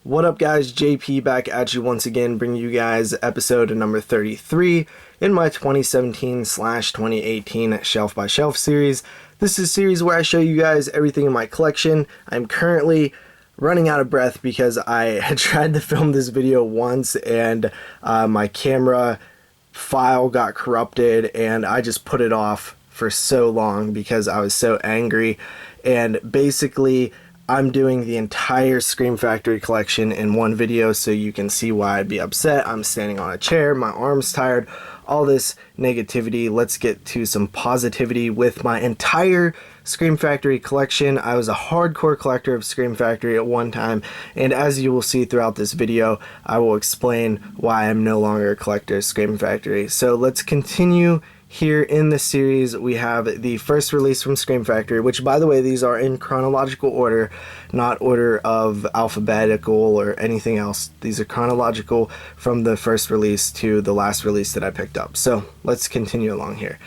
What up guys, JP back at you once again, bringing you guys episode number 33 in my 2017/2018 Shelf by Shelf series. This is a series where I show you guys everything in my collection. I'm currently running out of breath because I had tried to film this video once and my camera file got corrupted and I just put it off for so long because I was so angry. And basically I'm doing the entire Scream Factory collection in one video so you can see why I'd be upset. I'm standing on a chair, my arm's tired, all this negativity. Let's get to some positivity with my entire Scream Factory collection. I was a hardcore collector of Scream Factory at one time, and as you will see throughout this video, I will explain why I'm no longer a collector of Scream Factory. So let's continue. Here in the series we have the first release from Scream Factory, which by the way these are in chronological order, not order of alphabetical or anything else. These are chronological from the first release to the last release that I picked up. So let's continue along here.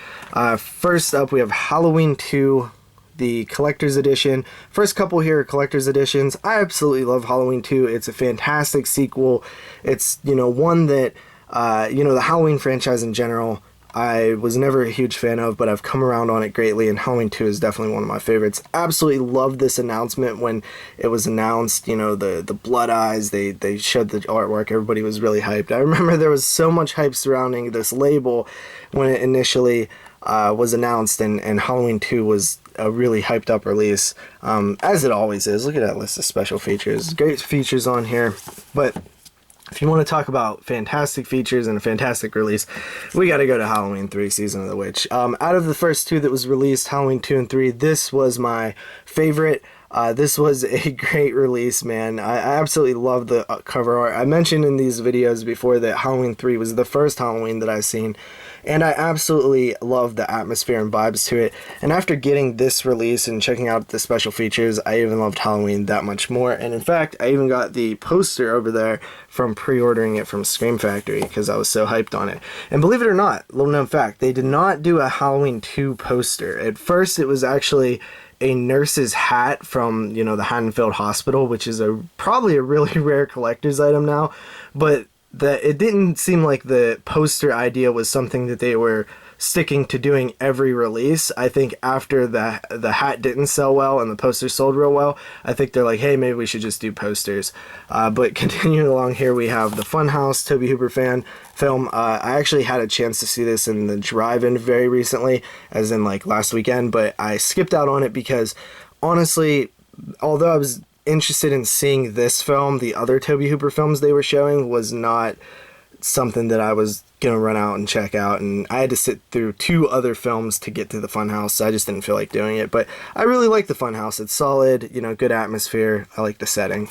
First up we have Halloween 2, the collector's edition. First couple here are collector's editions. I absolutely love Halloween 2. It's a fantastic sequel. It's, one that the Halloween franchise in general I was never a huge fan of, but I've come around on it greatly, and Halloween 2 is definitely one of my favorites. Absolutely loved this announcement when it was announced, the blood eyes, they showed the artwork, everybody was really hyped. I remember there was so much hype surrounding this label when it initially was announced, and Halloween 2 was a really hyped up release, as it always is. Look at that list of special features. Great features on here, but if you want to talk about fantastic features and a fantastic release, we got to go to Halloween 3 Season of the Witch. Out of the first two that was released, Halloween 2 and 3, this was my favorite. This was a great release, man. I absolutely love the cover art. I mentioned in these videos before that Halloween 3 was the first Halloween that I've seen, and I absolutely love the atmosphere and vibes to it. And after getting this release and checking out the special features, I even loved Halloween that much more. And in fact, I even got the poster over there from pre-ordering it from Scream Factory because I was so hyped on it. And believe it or not, little known fact, they did not do a Halloween 2 poster. At first, it was actually a nurse's hat from, the Haddonfield Hospital, which is probably a really rare collector's item now, but it didn't seem like the poster idea was something that they were sticking to doing every release. I think after the hat didn't sell well and the poster sold real well, I think they're like, hey, maybe we should just do posters. But continuing along here, we have the Funhouse Tobe Hooper film. I actually had a chance to see this in the drive-in very recently, as in like last weekend, but I skipped out on it because honestly, although I was interested in seeing this film, the other Tobe Hooper films they were showing was not something that I was gonna run out and check out, and I had to sit through two other films to get to the Funhouse, so I just didn't feel like doing it. But I really like the Funhouse. It's solid, good atmosphere. I like the setting.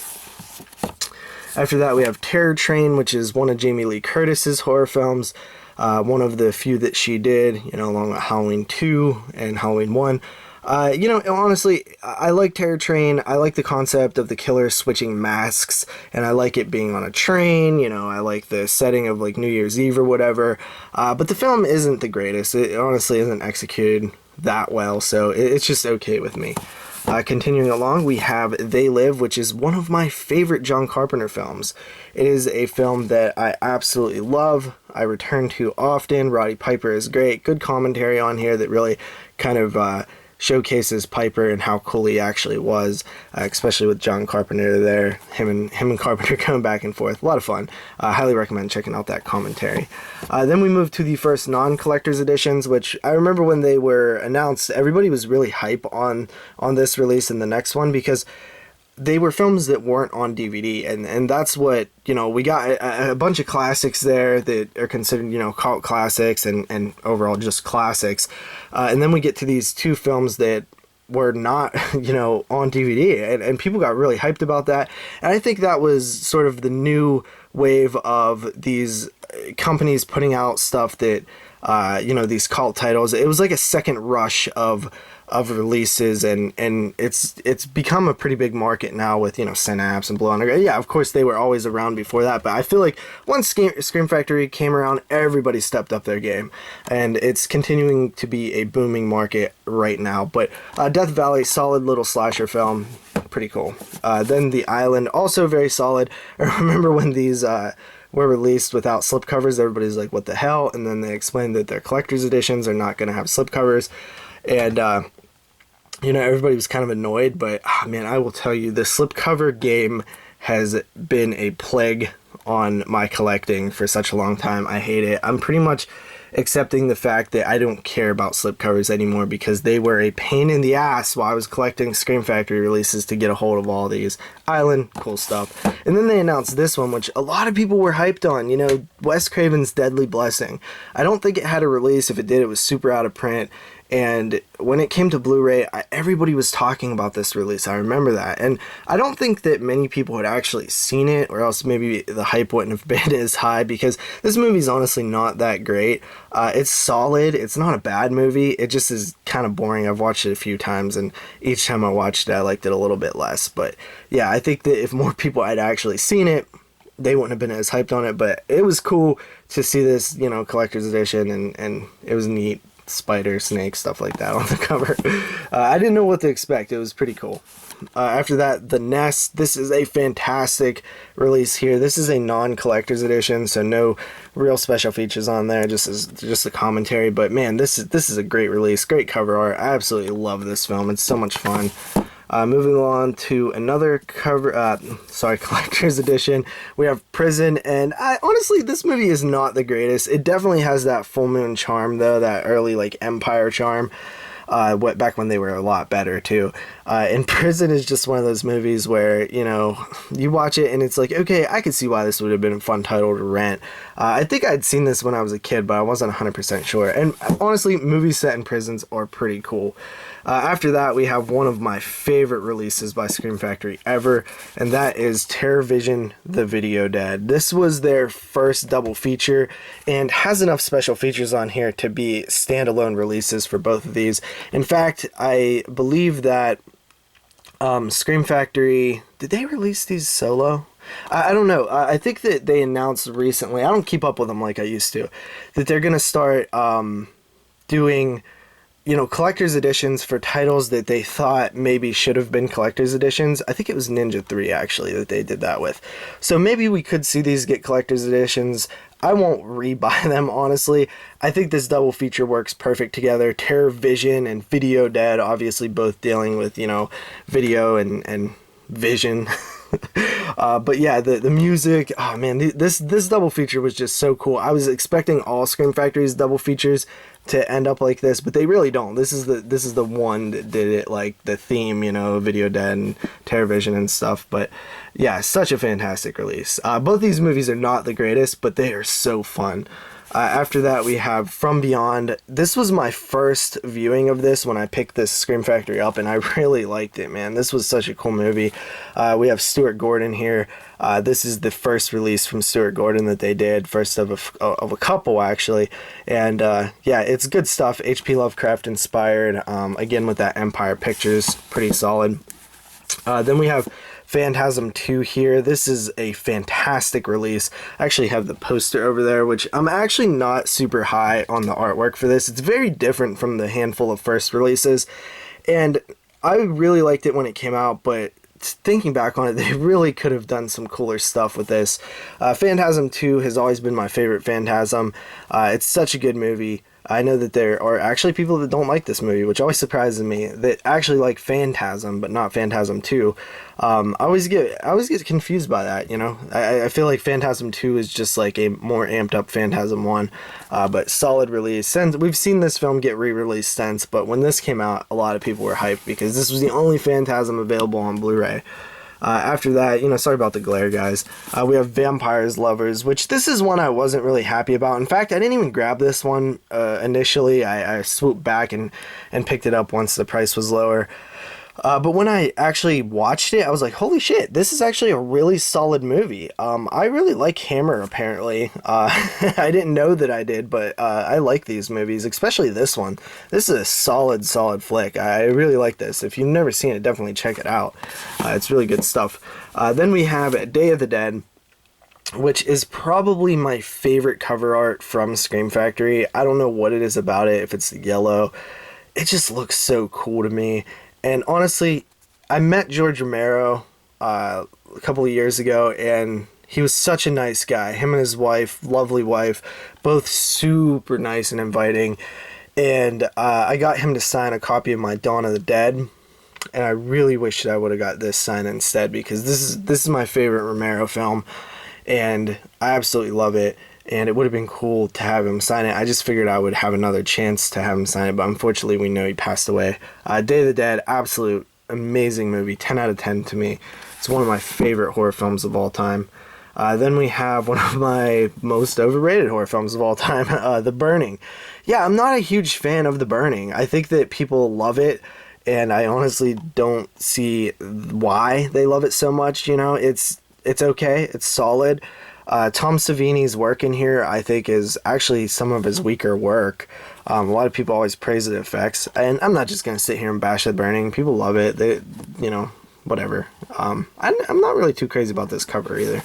After that we have Terror Train, which is one of Jamie Lee Curtis's horror films, one of the few that she did, along with Halloween 2 and Halloween 1. Honestly, I like Terror Train. I like the concept of the killer switching masks, and I like it being on a train. I like the setting of like New Year's Eve or whatever. But the film isn't the greatest. It honestly isn't executed that well, so it's just okay with me. Continuing along, we have They Live, which is one of my favorite John Carpenter films. It is a film that I absolutely love. I return to often. Roddy Piper is great. Good commentary on here that really kind of showcases Piper and how cool he actually was, especially with John Carpenter there. Him and Carpenter going back and forth. A lot of fun. Highly recommend checking out that commentary. Then we move to the first non-collector's editions, which I remember when they were announced, everybody was really hype on this release and the next one because they were films that weren't on DVD, and that's what, we got a bunch of classics there that are considered, cult classics and overall just classics. And then we get to these two films that were not, on DVD, and people got really hyped about that. And I think that was sort of the new wave of these companies putting out stuff that, these cult titles. It was like a second rush of releases, and it's become a pretty big market now with Synapse and Blue Underground. Yeah, of course they were always around before that, but I feel like once Scream Factory came around, everybody stepped up their game, and it's continuing to be a booming market right now. But Death Valley, solid little slasher film. pretty cool. Then The Island, also very solid. I remember when these were released without slipcovers, everybody's like, what the hell? And then they explained that their collector's editions are not going to have slipcovers. And, you know, everybody was kind of annoyed, but man, I will tell you, the slipcover game has been a plague on my collecting for such a long time. I hate it. I'm pretty much accepting the fact that I don't care about slipcovers anymore because they were a pain in the ass while I was collecting Scream Factory releases to get a hold of all these. Island, cool stuff. And then they announced this one, which a lot of people were hyped on, you know, Wes Craven's Deadly Blessing. I don't think it had a release. If it did, it was super out of print. And when it came to Blu-ray, everybody was talking about this release. I remember that. And I don't think that many people had actually seen it, or else maybe the hype wouldn't have been as high, because this movie's honestly not that great. It's solid. It's not a bad movie. It just is kind of boring. I've watched it a few times, and each time I watched it, I liked it a little bit less. But yeah, I think that if more people had actually seen it, they wouldn't have been as hyped on it. But it was cool to see this, you know, collector's edition, and it was neat. Spider, snake, stuff like that on the cover. I didn't know what to expect. It was pretty cool. After that, The Nest. This is a fantastic release here. This is a non-collector's edition, so no real special features on there, just a commentary. But man, this is a great release, great cover art. I absolutely love this film. It's so much fun. Moving on to another collector's edition, we have Prison, and honestly, this movie is not the greatest. It definitely has that Full Moon charm, though, that early, like, Empire charm, back when they were a lot better, too. And Prison is just one of those movies where, you know, you watch it and it's like, okay, I could see why this would have been a fun title to rent. I think I'd seen this when I was a kid, but I wasn't 100% sure. And honestly, movies set in prisons are pretty cool. After that, we have one of my favorite releases by Scream Factory ever, and that is Terror Vision, The Video Dead. This was their first double feature, and has enough special features on here to be standalone releases for both of these. In fact, I believe that Scream Factory, did they release these solo? I don't know. I think that they announced recently, I don't keep up with them like I used to, that they're going to start doing, you know, collector's editions for titles that they thought maybe should have been collector's editions. I think it was Ninja 3 actually that they did that with. So maybe we could see these get collector's editions. I won't rebuy them, honestly. I think this double feature works perfect together. Terror Vision and Video Dead, obviously both dealing with, you know, video and vision. But yeah, the music, oh man, this double feature was just so cool. I was expecting all Scream Factory's double features to end up like this, but they really don't. This is the one that did it, like the theme, you know, Video Dead and Terror Vision and stuff. But yeah, such a fantastic release. Both these movies are not the greatest, but they are so fun. After that, we have From Beyond. This was my first viewing of this when I picked this Scream Factory up, and I really liked it, man. This was such a cool movie. We have Stuart Gordon here. This is the first release from Stuart Gordon that they did, first of a couple, actually. And yeah, it's good stuff. H.P. Lovecraft inspired, again with that Empire Pictures, pretty solid. Then we have Phantasm 2 here. This is a fantastic release. I actually have the poster over there, which I'm actually not super high on the artwork for this. It's very different from the handful of first releases, and I really liked it when it came out, but thinking back on it, they really could have done some cooler stuff with this. Phantasm 2 has always been my favorite Phantasm. It's such a good movie. I know that there are actually people that don't like this movie, which always surprises me, that actually like Phantasm, but not Phantasm 2. I always get confused by that, you know? I feel like Phantasm 2 is just like a more amped up Phantasm 1, but solid release. Since we've seen this film get re-released since, but when this came out, a lot of people were hyped because this was the only Phantasm available on Blu-ray. After that, you know, sorry about the glare, guys. We have Vampires Lovers, which this is one I wasn't really happy about. In fact, I didn't even grab this one initially. I swooped back and picked it up once the price was lower. But when I actually watched it, I was like, holy shit, this is actually a really solid movie. I really like Hammer, apparently. I didn't know that I did, but I like these movies, especially this one. This is a solid flick. I really like this. If you've never seen it, definitely check it out. It's really good stuff. Then we have Day of the Dead, which is probably my favorite cover art from Scream Factory. I don't know what it is about it, if it's the yellow. It just looks so cool to me. And honestly, I met George Romero a couple of years ago, and he was such a nice guy. Him and his wife, lovely wife, both super nice and inviting. And I got him to sign a copy of my Dawn of the Dead, and I really wish that I would have got this signed instead, because this is my favorite Romero film, and I absolutely love it. And it would have been cool to have him sign it. I just figured I would have another chance to have him sign it, but unfortunately we know he passed away. Day of the Dead, absolute amazing movie, 10 out of 10 to me. It's one of my favorite horror films of all time. Then we have one of my most overrated horror films of all time, The Burning. Yeah, I'm not a huge fan of The Burning. I think that people love it, and I honestly don't see why they love it so much. You know, it's okay, it's solid. Tom Savini's work in here, I think, is actually some of his weaker work. A lot of people always praise the effects, and I'm not just gonna sit here and bash The Burning. People love it. They, you know, whatever. I'm not really too crazy about this cover either.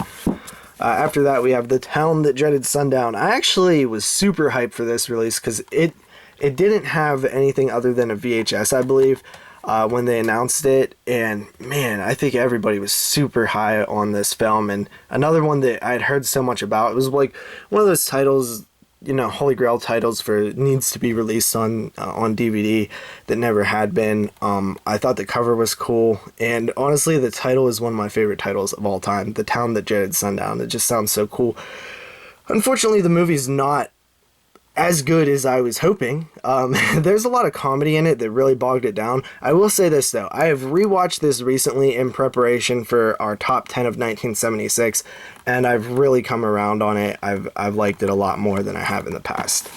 After that, we have The Town That Dreaded Sundown. I actually was super hyped for this release because it didn't have anything other than a VHS, I believe, when they announced it. And man, I think everybody was super high on this film. And another one that I'd heard so much about, it was like one of those titles, you know, holy grail titles for needs to be released on DVD that never had been. I thought the cover was cool, and honestly the title is one of my favorite titles of all time, The Town That Dreaded Sundown. It just sounds so cool. Unfortunately, the movie's not as good as I was hoping. There's a lot of comedy in it that really bogged it down. I will say this though, I have rewatched this recently in preparation for our top 10 of 1976, and I've really come around on it. I've liked it a lot more than I have in the past.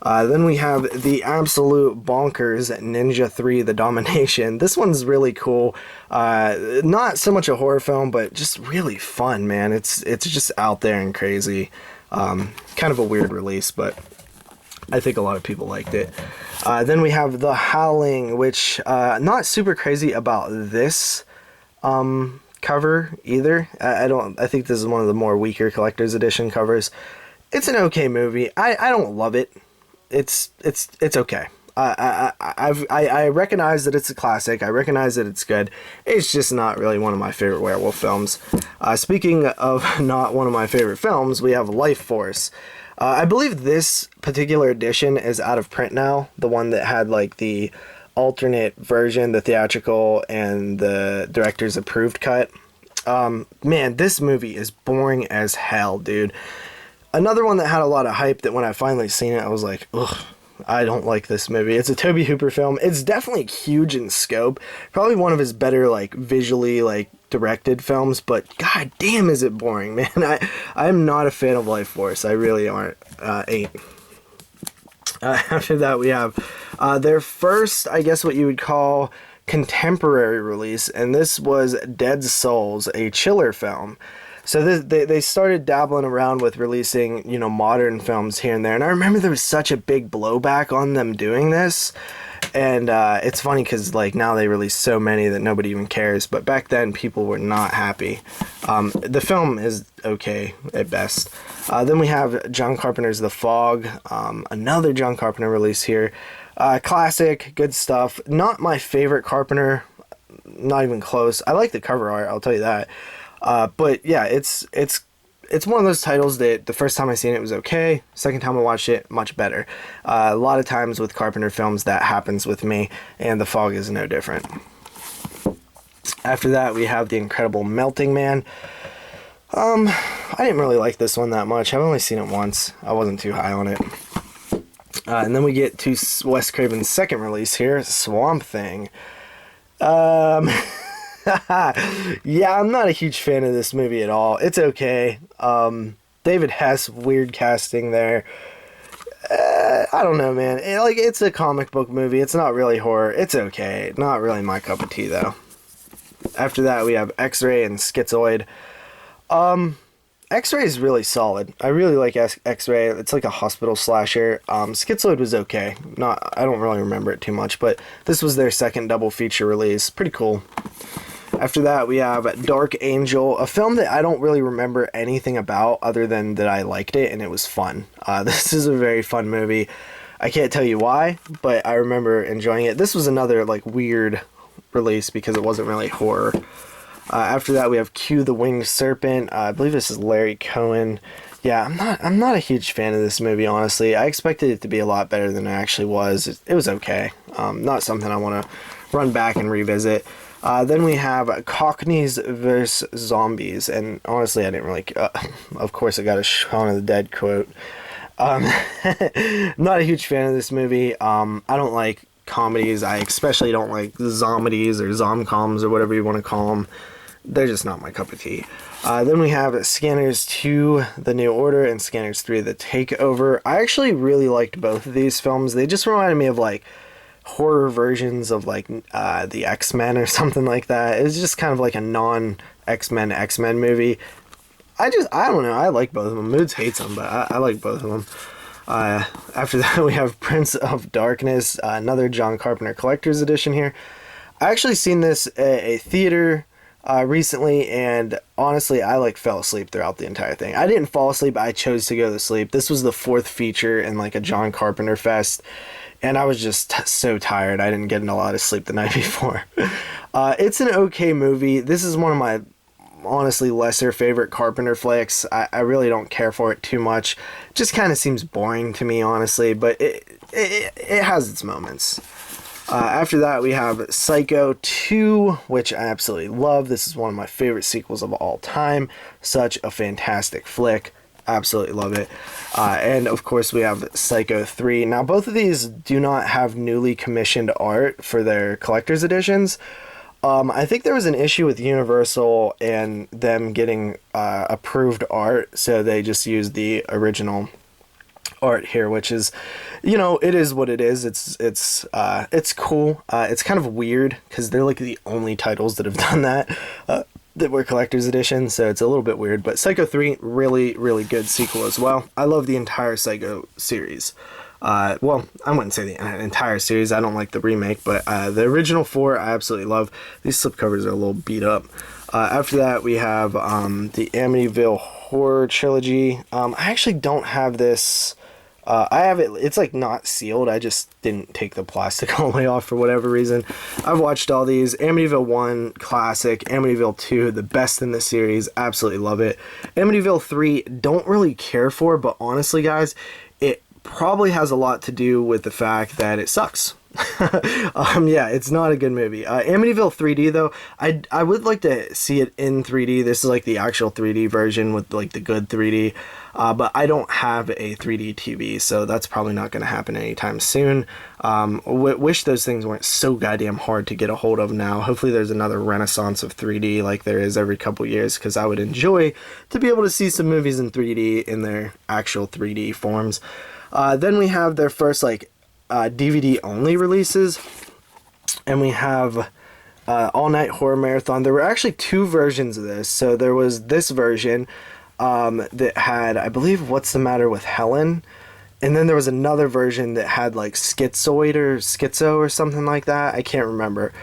Then we have the absolute bonkers Ninja 3: The Domination. This one's really cool. Not so much a horror film, but just really fun, man. It's just out there and crazy. Kind of a weird release, but I think a lot of people liked it. Then we have The Howling, which not super crazy about this cover either. I think this is one of the more weaker collector's edition covers. It's an okay movie. I don't love it. It's okay. I recognize that it's a classic. I recognize that it's good. It's just not really one of my favorite werewolf films. Speaking of not one of my favorite films, we have Life Force. I believe this particular edition is out of print now. The one that had like the alternate version, the theatrical and the director's approved cut. Man, this movie is boring as hell, dude. Another one that had a lot of hype that when I finally seen it, I was like, ugh, I don't like this movie. It's a Tobe Hooper film. It's definitely huge in scope. Probably one of his better, like, visually, like, directed films, but god damn is it boring, man. I'm not a fan of Life Force. I really ain't. After that, we have their first, I guess what you would call, contemporary release, and this was Dead Souls, a Chiller film. So they started dabbling around with releasing, you know, modern films here and there. And I remember there was such a big blowback on them doing this. And it's funny because, like, now they release so many that nobody even cares. But back then, people were not happy. The film is okay at best. Then we have John Carpenter's The Fog. Another John Carpenter release here. Classic, good stuff. Not my favorite Carpenter. Not even close. I like the cover art, I'll tell you that. But yeah, it's one of those titles that the first time I seen it was okay. Second time I watched it, much better. A lot of times with Carpenter films that happens with me, and The Fog is no different. After that, we have The Incredible Melting Man. I didn't really like this one that much. I've only seen it once. I wasn't too high on it. And then we get to Wes Craven's second release here, Swamp Thing. Yeah, I'm not a huge fan of this movie at all. It's okay. David Hess, weird casting there. I don't know, man. It's a comic book movie. It's not really horror. It's okay. Not really my cup of tea, though. After that, we have X-Ray and Schizoid. X-Ray is really solid. I really like X-Ray. It's like a hospital slasher. Schizoid was okay. I don't really remember it too much, but this was their second double feature release. Pretty cool. After that, we have Dark Angel, a film that I don't really remember anything about other than that I liked it and it was fun. This is a very fun movie. I can't tell you why, but I remember enjoying it. This was another, like, weird release because it wasn't really horror. After that, we have Q the Winged Serpent. I believe this is Larry Cohen. Yeah, I'm not a huge fan of this movie, honestly. I expected it to be a lot better than it actually was. It was okay. Not something I want to run back and revisit. Then we have Cockneys vs. Zombies, and honestly, I didn't really... of course, I got a Shaun of the Dead quote. Not a huge fan of this movie. I don't like comedies. I especially don't like zomedies or zomcoms or whatever you want to call them. They're just not my cup of tea. Then we have Scanners 2, The New Order, and Scanners 3, The Takeover. I actually really liked both of these films. They just reminded me of, like, horror versions of, like, the X-Men or something like that. It was just kind of like a non-X-Men X-Men movie. I don't know. I like both of them. Moods hates them, but I like both of them. After that, we have Prince of Darkness, another John Carpenter Collector's Edition here. I actually seen this at a theater recently, and honestly, I fell asleep throughout the entire thing. I didn't fall asleep, I chose to go to sleep. This was the 4th feature in like a John Carpenter fest, and I was just so tired. I didn't get a lot of sleep the night before. It's an okay movie. This is one of my honestly lesser favorite Carpenter flicks. I really don't care for it too much. It just kind of seems boring to me, honestly, but it has its moments. After that, we have Psycho 2, which I absolutely love. This is one of my favorite sequels of all time. Such a fantastic flick. Absolutely love it. And of course, we have Psycho 3. Now, both of these do not have newly commissioned art for their collector's editions. I think there was an issue with Universal and them getting approved art, so they just used the original art here, which is, you know, it is what it is. It's cool. It's kind of weird because they're like the only titles that have done that that were collector's edition, so it's a little bit weird. But Psycho 3, really, really good sequel as well. I love the entire Psycho series. Well, I wouldn't say the entire series. I don't like the remake, but the original 4 I absolutely love. These slipcovers are a little beat up. After that, we have the Amityville Horror Trilogy. I actually don't have this. I have it. It's like not sealed. I just didn't take the plastic all the way off for whatever reason. I've watched all these. Amityville 1, classic. Amityville 2, the best in the series. Absolutely love it. Amityville 3, don't really care for, but honestly, guys, it probably has a lot to do with the fact that it sucks. Yeah, it's not a good movie. Amityville 3D though, I would like to see it in 3D. This is like the actual 3D version with like the good 3D. But I don't have a 3D TV, so that's probably not going to happen anytime soon. Wish those things weren't so goddamn hard to get a hold of now. Hopefully there's another renaissance of 3D like there is every couple years, because I would enjoy to be able to see some movies in 3D in their actual 3D forms. Then we have their first like DVD only releases, and we have All Night Horror Marathon. There were actually 2 versions of this. So there was this version that had, I believe, What's the Matter with Helen, and then there was another version that had like Schizo or something like that. I can't remember,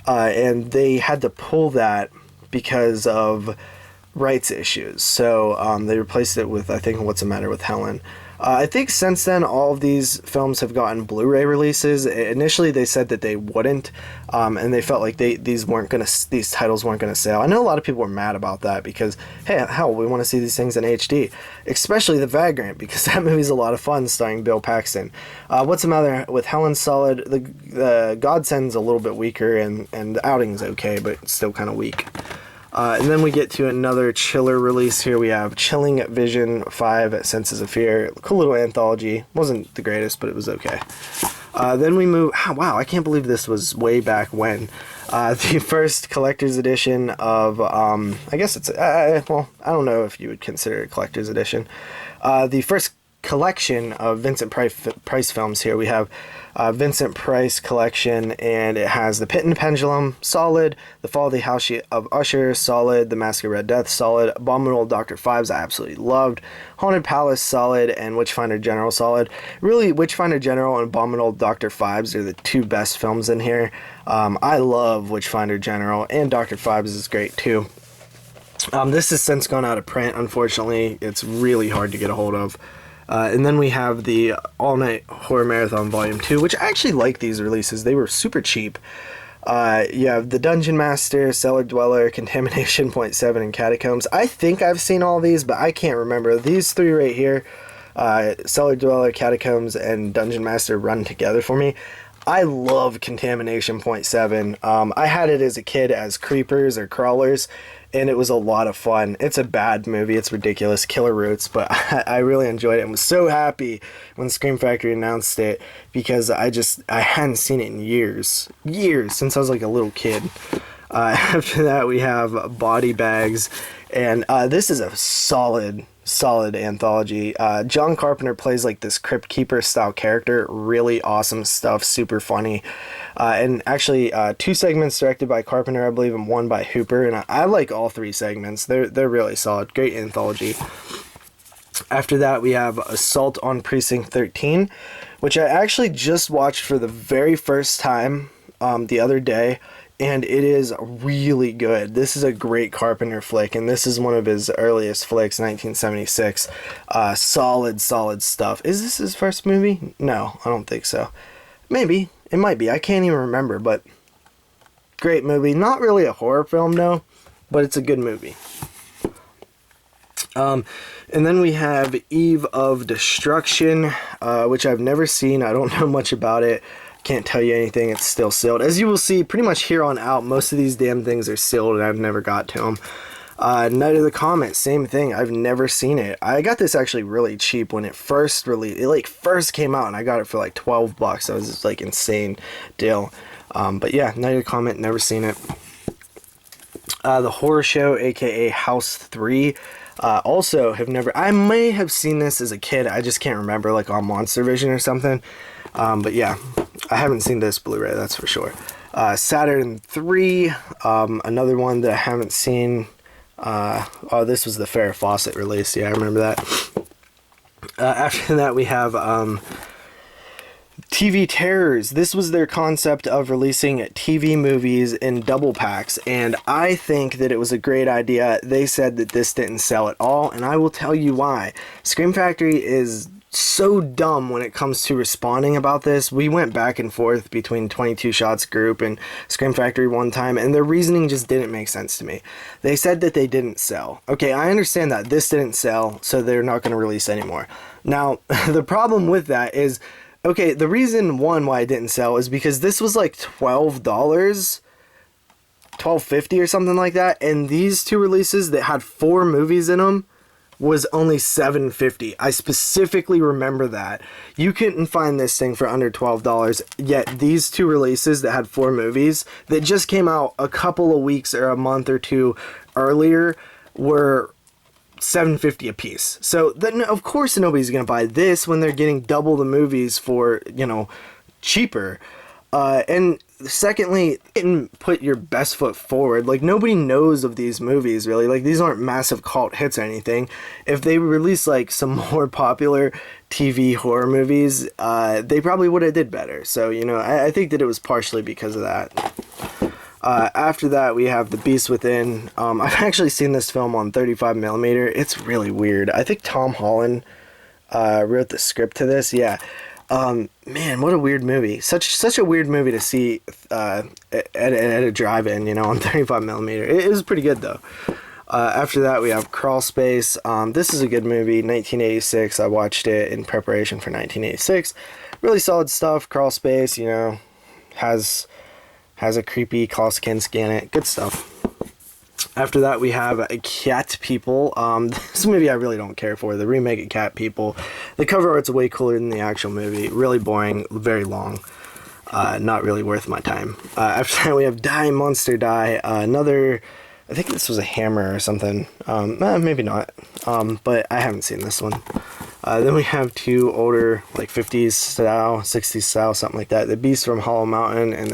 and they had to pull that because of rights issues. So they replaced it with, I think, What's the Matter with Helen. I think since then all of these films have gotten Blu-ray releases. Initially they said that they wouldn't, and they felt like these titles weren't gonna sell. I know a lot of people were mad about that because, hey, hell, we want to see these things in HD, especially The Vagrant, because that movie's a lot of fun, starring Bill Paxton. What's the Matter with Helen's solid. The Godsend's a little bit weaker, and The Outing's okay, but still kind of weak. And then we get to another chiller release here. We have Chilling Vision 5 Senses of Fear. Cool little anthology. Wasn't the greatest, but it was okay. Then we move... wow, I can't believe this was way back when. The first collector's edition of... I guess it's... well, I don't know if you would consider it a collector's edition. The first collection of Vincent Price films here. We have Vincent Price collection, and it has The Pit and the Pendulum, solid. The Fall of the House of Usher, solid. The Mask of Red Death, solid. Abominable Dr. Phibes, I absolutely loved. Haunted Palace, solid. And Witchfinder General, solid. Really, Witchfinder General and Abominable Dr. Phibes are the 2 best films in here. I love Witchfinder General, and Dr. Phibes is great too. This has since gone out of print, unfortunately. It's really hard to get a hold of. And then we have the All Night Horror Marathon Volume 2, which I actually like these releases. They were super cheap. You have The Dungeon Master, Cellar Dweller, Contamination Point 7, and Catacombs. I think I've seen all these, but I can't remember. These three right here, Cellar Dweller, Catacombs, and Dungeon Master run together for me. I love Contamination Point 7. I had it as a kid as creepers or crawlers, and it was a lot of fun. It's a bad movie. It's ridiculous. Killer Roots, but I really enjoyed it and was so happy when Scream Factory announced it because I hadn't seen it in years, since I was like a little kid. After that, we have Body Bags, and this is a solid anthology. John Carpenter plays like this Crypt Keeper style character. Really awesome stuff, super funny. And actually 2 segments directed by Carpenter, I believe, and 1 by Hooper, and I like all 3 segments. They're really solid. Great anthology. After that, we have Assault on Precinct 13, which I actually just watched for the very first time the other day, and it is really good. This is a great Carpenter flick, and this is one of his earliest flicks, 1976. Solid stuff. Is this his first movie? No, I don't think so. Maybe. It might be. I can't even remember, but great movie. Not really a horror film, no, but it's a good movie. And then we have Eve of Destruction, which I've never seen. I don't know much about it. Can't tell you anything. It's still sealed. As you will see, pretty much here on out, most of these damn things are sealed, and I've never got to them. Night of the Comet, same thing. I've never seen it. I got this actually really cheap when it first released. It like first came out, and I got it for like $12. That was just like insane deal. But yeah, Night of the Comet, never seen it. The Horror Show, aka House 3. Also have never. I may have seen this as a kid. I just can't remember, like on Monster Vision or something. But yeah, I haven't seen this Blu-ray, that's for sure. Saturn 3, another one that I haven't seen. Oh, this was the Farrah Fawcett release. Yeah, I remember that. After that, we have TV Terrors. This was their concept of releasing TV movies in double packs, and I think that it was a great idea. They said that this didn't sell at all, and I will tell you why. Scream Factory is so dumb when it comes to responding about this. We went back and forth between 22 Shots Group and Scream Factory one time, and their reasoning just didn't make sense to me. They said that they didn't sell. Okay, I understand that this didn't sell, so they're not going to release anymore. Now, the problem with that is, okay, the reason why it didn't sell is because this was like $12, $12.50 or something like that, and these 2 releases that had 4 movies in them was only $7.50. I specifically remember that. You couldn't find this thing for under $12, yet these 2 releases that had 4 movies that just came out a couple of weeks or a month or 2 earlier were $7.50 a piece. So then of course nobody's gonna buy this when they're getting double the movies for, you know, cheaper. And secondly, didn't put your best foot forward. Like, nobody knows of these movies, really. Like, these aren't massive cult hits or anything. If they released, like, some more popular TV horror movies, they probably would have did better. So, you know, I think that it was partially because of that. After that, we have The Beast Within. I've actually seen this film on 35mm. It's really weird. I think Tom Holland wrote the script to this. Yeah. Man, what a weird movie. Such a weird movie to see at a drive-in, you know, on 35mm. It was pretty good, though. After that, we have Crawl Space. This is a good movie, 1986. I watched it in preparation for 1986. Really solid stuff. Crawl Space, you know, has a creepy Coskin scan it. Good stuff. After that, we have Cat People. This movie I really don't care for. The remake of Cat People. The cover art's way cooler than the actual movie. Really boring, very long. Not really worth my time. After that, we have Die Monster Die. Another, I think this was a Hammer or something. Maybe not. But I haven't seen this one. Then we have 2 older, like 50s style, 60s style, something like that. The Beast from Hollow Mountain and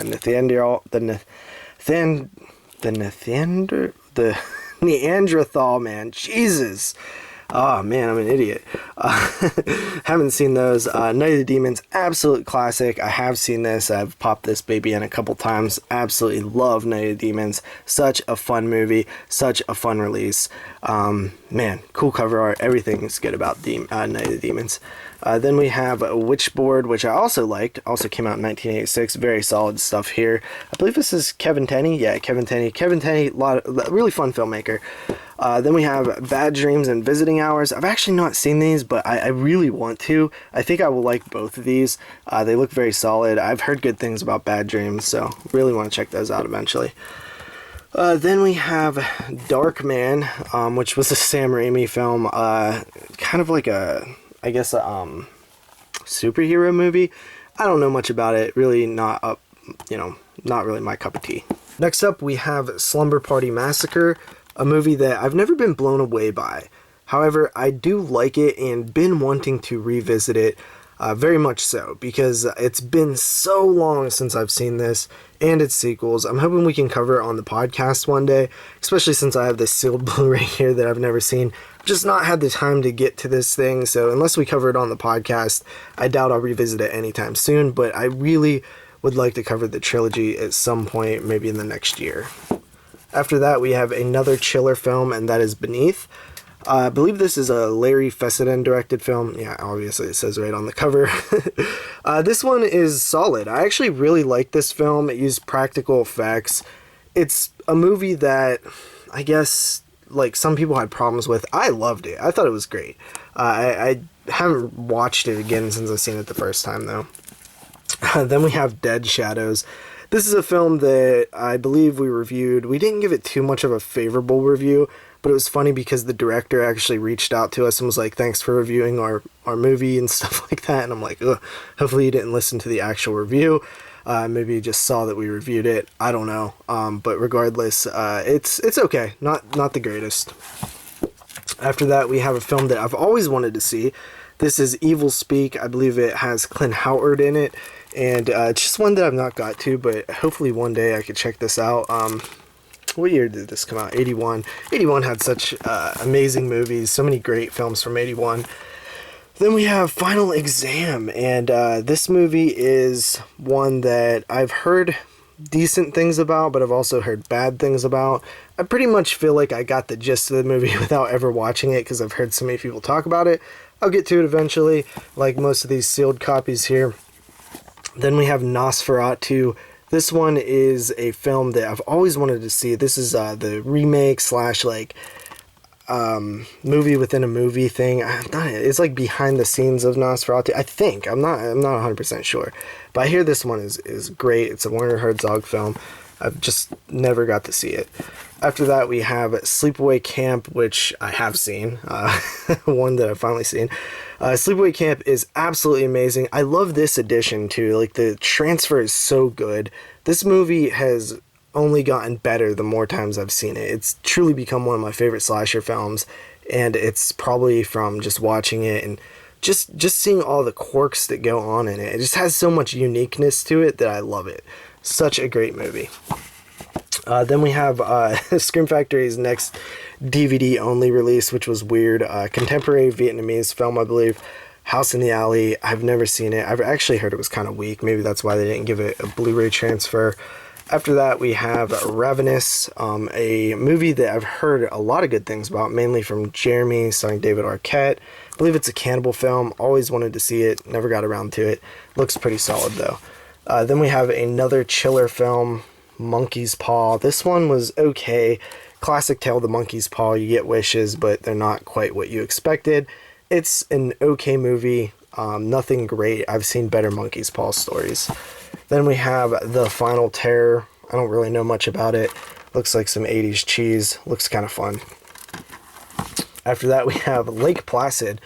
the Neanderthal, man. Jesus. Oh man, I'm an idiot. Haven't seen those. Night of the Demons, absolute classic. I have seen this. I've popped this baby in a couple times. Absolutely love Night of the Demons. Such a fun movie. Such a fun release. Man, cool cover art. Everything is good about Night of the Demons. Then we have Witchboard, which I also liked. Also came out in 1986. Very solid stuff here. I believe this is Kevin Tenney. Yeah, Kevin Tenney. Kevin Tenney, really fun filmmaker. Then we have Bad Dreams and Visiting Hours. I've actually not seen these, but I really want to. I think I will like both of these. They look very solid. I've heard good things about Bad Dreams, so really want to check those out eventually. Then we have Darkman, which was a Sam Raimi film. Kind of like I guess a superhero movie. I don't know much about it. Really not up, not really my cup of tea. Next up, we have Slumber Party Massacre, a movie that I've never been blown away by. However, I do like it and been wanting to revisit it, very much so, because it's been so long since I've seen this and its sequels. I'm hoping we can cover it on the podcast one day, especially since I have this sealed Blu-ray here that I've never seen. I've just not had the time to get to this thing, so unless we cover it on the podcast, I doubt I'll revisit it anytime soon, but I really would like to cover the trilogy at some point, maybe in the next year. After that, we have another chiller film, and that is Beneath. I believe this is a Larry Fessenden directed film. Yeah, obviously it says right on the cover. This one is solid. I actually really like this film. It used practical effects. It's a movie that I guess like some people had problems with. I loved it. I thought it was great. I haven't watched it again since I've seen it the first time though. Then we have Dead Shadows. This is a film that I believe we reviewed. We didn't give it too much of a favorable review, but it was funny because the director actually reached out to us and was like, thanks for reviewing our movie and stuff like that. And I'm like, ugh, hopefully you didn't listen to the actual review. Maybe you just saw that we reviewed it. I don't know. But regardless, it's okay. Not the greatest. After that, we have a film that I've always wanted to see. This is Evil Speak. I believe it has Clint Howard in it. And it's just one that I've not got to, but hopefully one day I could check this out. What year did this come out? 81. 81 had such amazing movies, so many great films from 81. Then we have Final Exam, and this movie is one that I've heard decent things about, but I've also heard bad things about. I pretty much feel like I got the gist of the movie without ever watching it because I've heard so many people talk about it. I'll get to it eventually, like most of these sealed copies here. Then we have Nosferatu. This one is a film that I've always wanted to see. This is the remake slash like movie within a movie thing. It's like behind the scenes of Nosferatu. I think I'm not 100% sure, but I hear this one is great. It's a Werner Herzog film. I've just never got to see it. After that, we have Sleepaway Camp, which I have seen. One that I've finally seen. Sleepaway Camp is absolutely amazing. I love this edition, too. Like, the transfer is so good. This movie has only gotten better the more times I've seen it. It's truly become one of my favorite slasher films, and it's probably from just watching it and just seeing all the quirks that go on in it. It just has so much uniqueness to it that I love it. Such a great movie. Then we have Scream Factory's next DVD-only release, which was weird. Contemporary Vietnamese film, I believe. House in the Alley. I've never seen it. I've actually heard it was kind of weak. Maybe that's why they didn't give it a Blu-ray transfer. After that, we have Ravenous, a movie that I've heard a lot of good things about, mainly from Jeremy, starring David Arquette. I believe it's a cannibal film. Always wanted to see it. Never got around to it. Looks pretty solid, though. Then we have another chiller film, Monkey's Paw. This one was okay. Classic tale of the monkey's paw. You get wishes, but they're not quite what you expected. It's an okay movie. Nothing great. I've seen better monkey's paw stories. Then we have The Final Terror. I don't really know much about it. Looks like some 80s cheese. Looks kind of fun. After that, we have Lake Placid,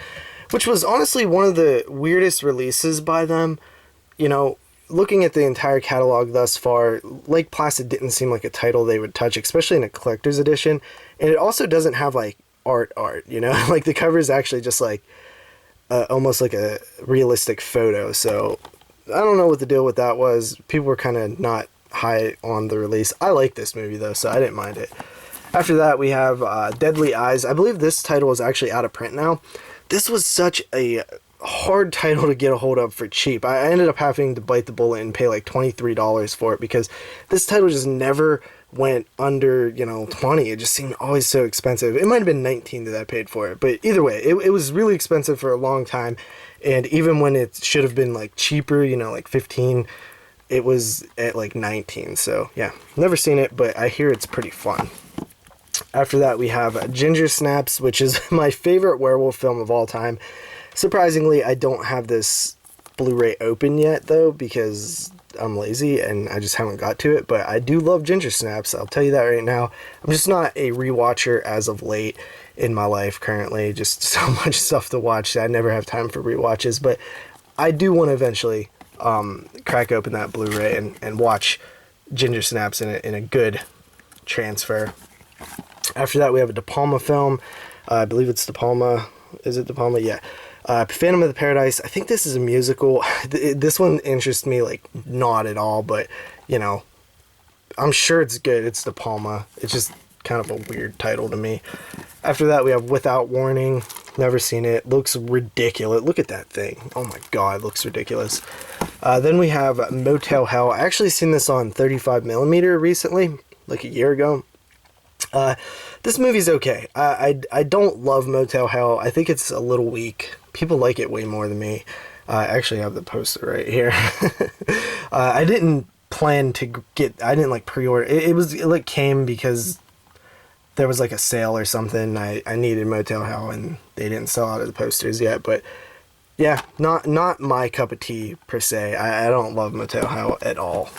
which was honestly one of the weirdest releases by them. You know, looking at the entire catalog thus far, Lake Placid didn't seem like a title they would touch, especially in a collector's edition. And it also doesn't have, like, art, you know? Like, the cover is actually just, like, almost like a realistic photo. So, I don't know what the deal with that was. People were kind of not high on the release. I like this movie, though, so I didn't mind it. After that, we have Deadly Eyes. I believe this title is actually out of print now. This was such a hard title to get a hold of for cheap. I ended up having to bite the bullet and pay like $23 for it because this title just never went under, 20. It just seemed always so expensive. It might have been 19 that I paid for it, but either way, it was really expensive for a long time. And even when it should have been like cheaper, like 15, it was at like 19. So yeah, never seen it, but I hear it's pretty fun. After that, we have Ginger Snaps, which is my favorite werewolf film of all time. Surprisingly, I don't have this Blu-ray open yet, though, because I'm lazy and I just haven't got to it. But I do love Ginger Snaps, I'll tell you that right now. I'm just not a rewatcher as of late in my life currently. Just so much stuff to watch that I never have time for rewatches. But I do want to eventually crack open that Blu-ray and watch Ginger Snaps in a good transfer. After that, we have a De Palma film. I believe it's De Palma. Is it De Palma? Yeah. Phantom of the Paradise. I think this is a musical. This one interests me, like, not at all, but, I'm sure it's good. It's De Palma. It's just kind of a weird title to me. After that, we have Without Warning. Never seen it. Looks ridiculous. Look at that thing. Oh my god, looks ridiculous. Then we have Motel Hell. I actually seen this on 35mm recently, like a year ago. This movie's okay. I don't love Motel Hell. I think it's a little weak. People like it way more than me. I actually have the poster right here. I didn't plan to I didn't like pre-order. It came because there was like a sale or something. I needed Motel Hell and they didn't sell out of the posters yet. But yeah, not my cup of tea per se. I don't love Motel Hell at all.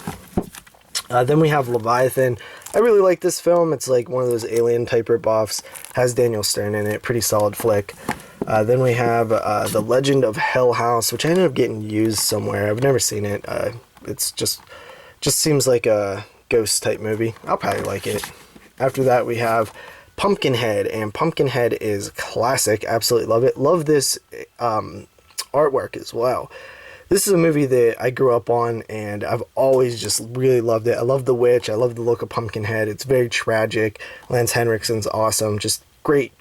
Then we have Leviathan. I really like this film. It's like one of those alien type rip-offs. Has Daniel Stern in it. Pretty solid flick. Then we have The Legend of Hell House, which I ended up getting used somewhere. I've never seen it. It's just seems like a ghost type movie. I'll probably like it. After that, we have Pumpkinhead, and Pumpkinhead is classic. Absolutely love it. Love this artwork as well. This is a movie that I grew up on, and I've always just really loved it. I love The Witch. I love the look of Pumpkinhead. It's very tragic. Lance Henriksen's awesome. Just great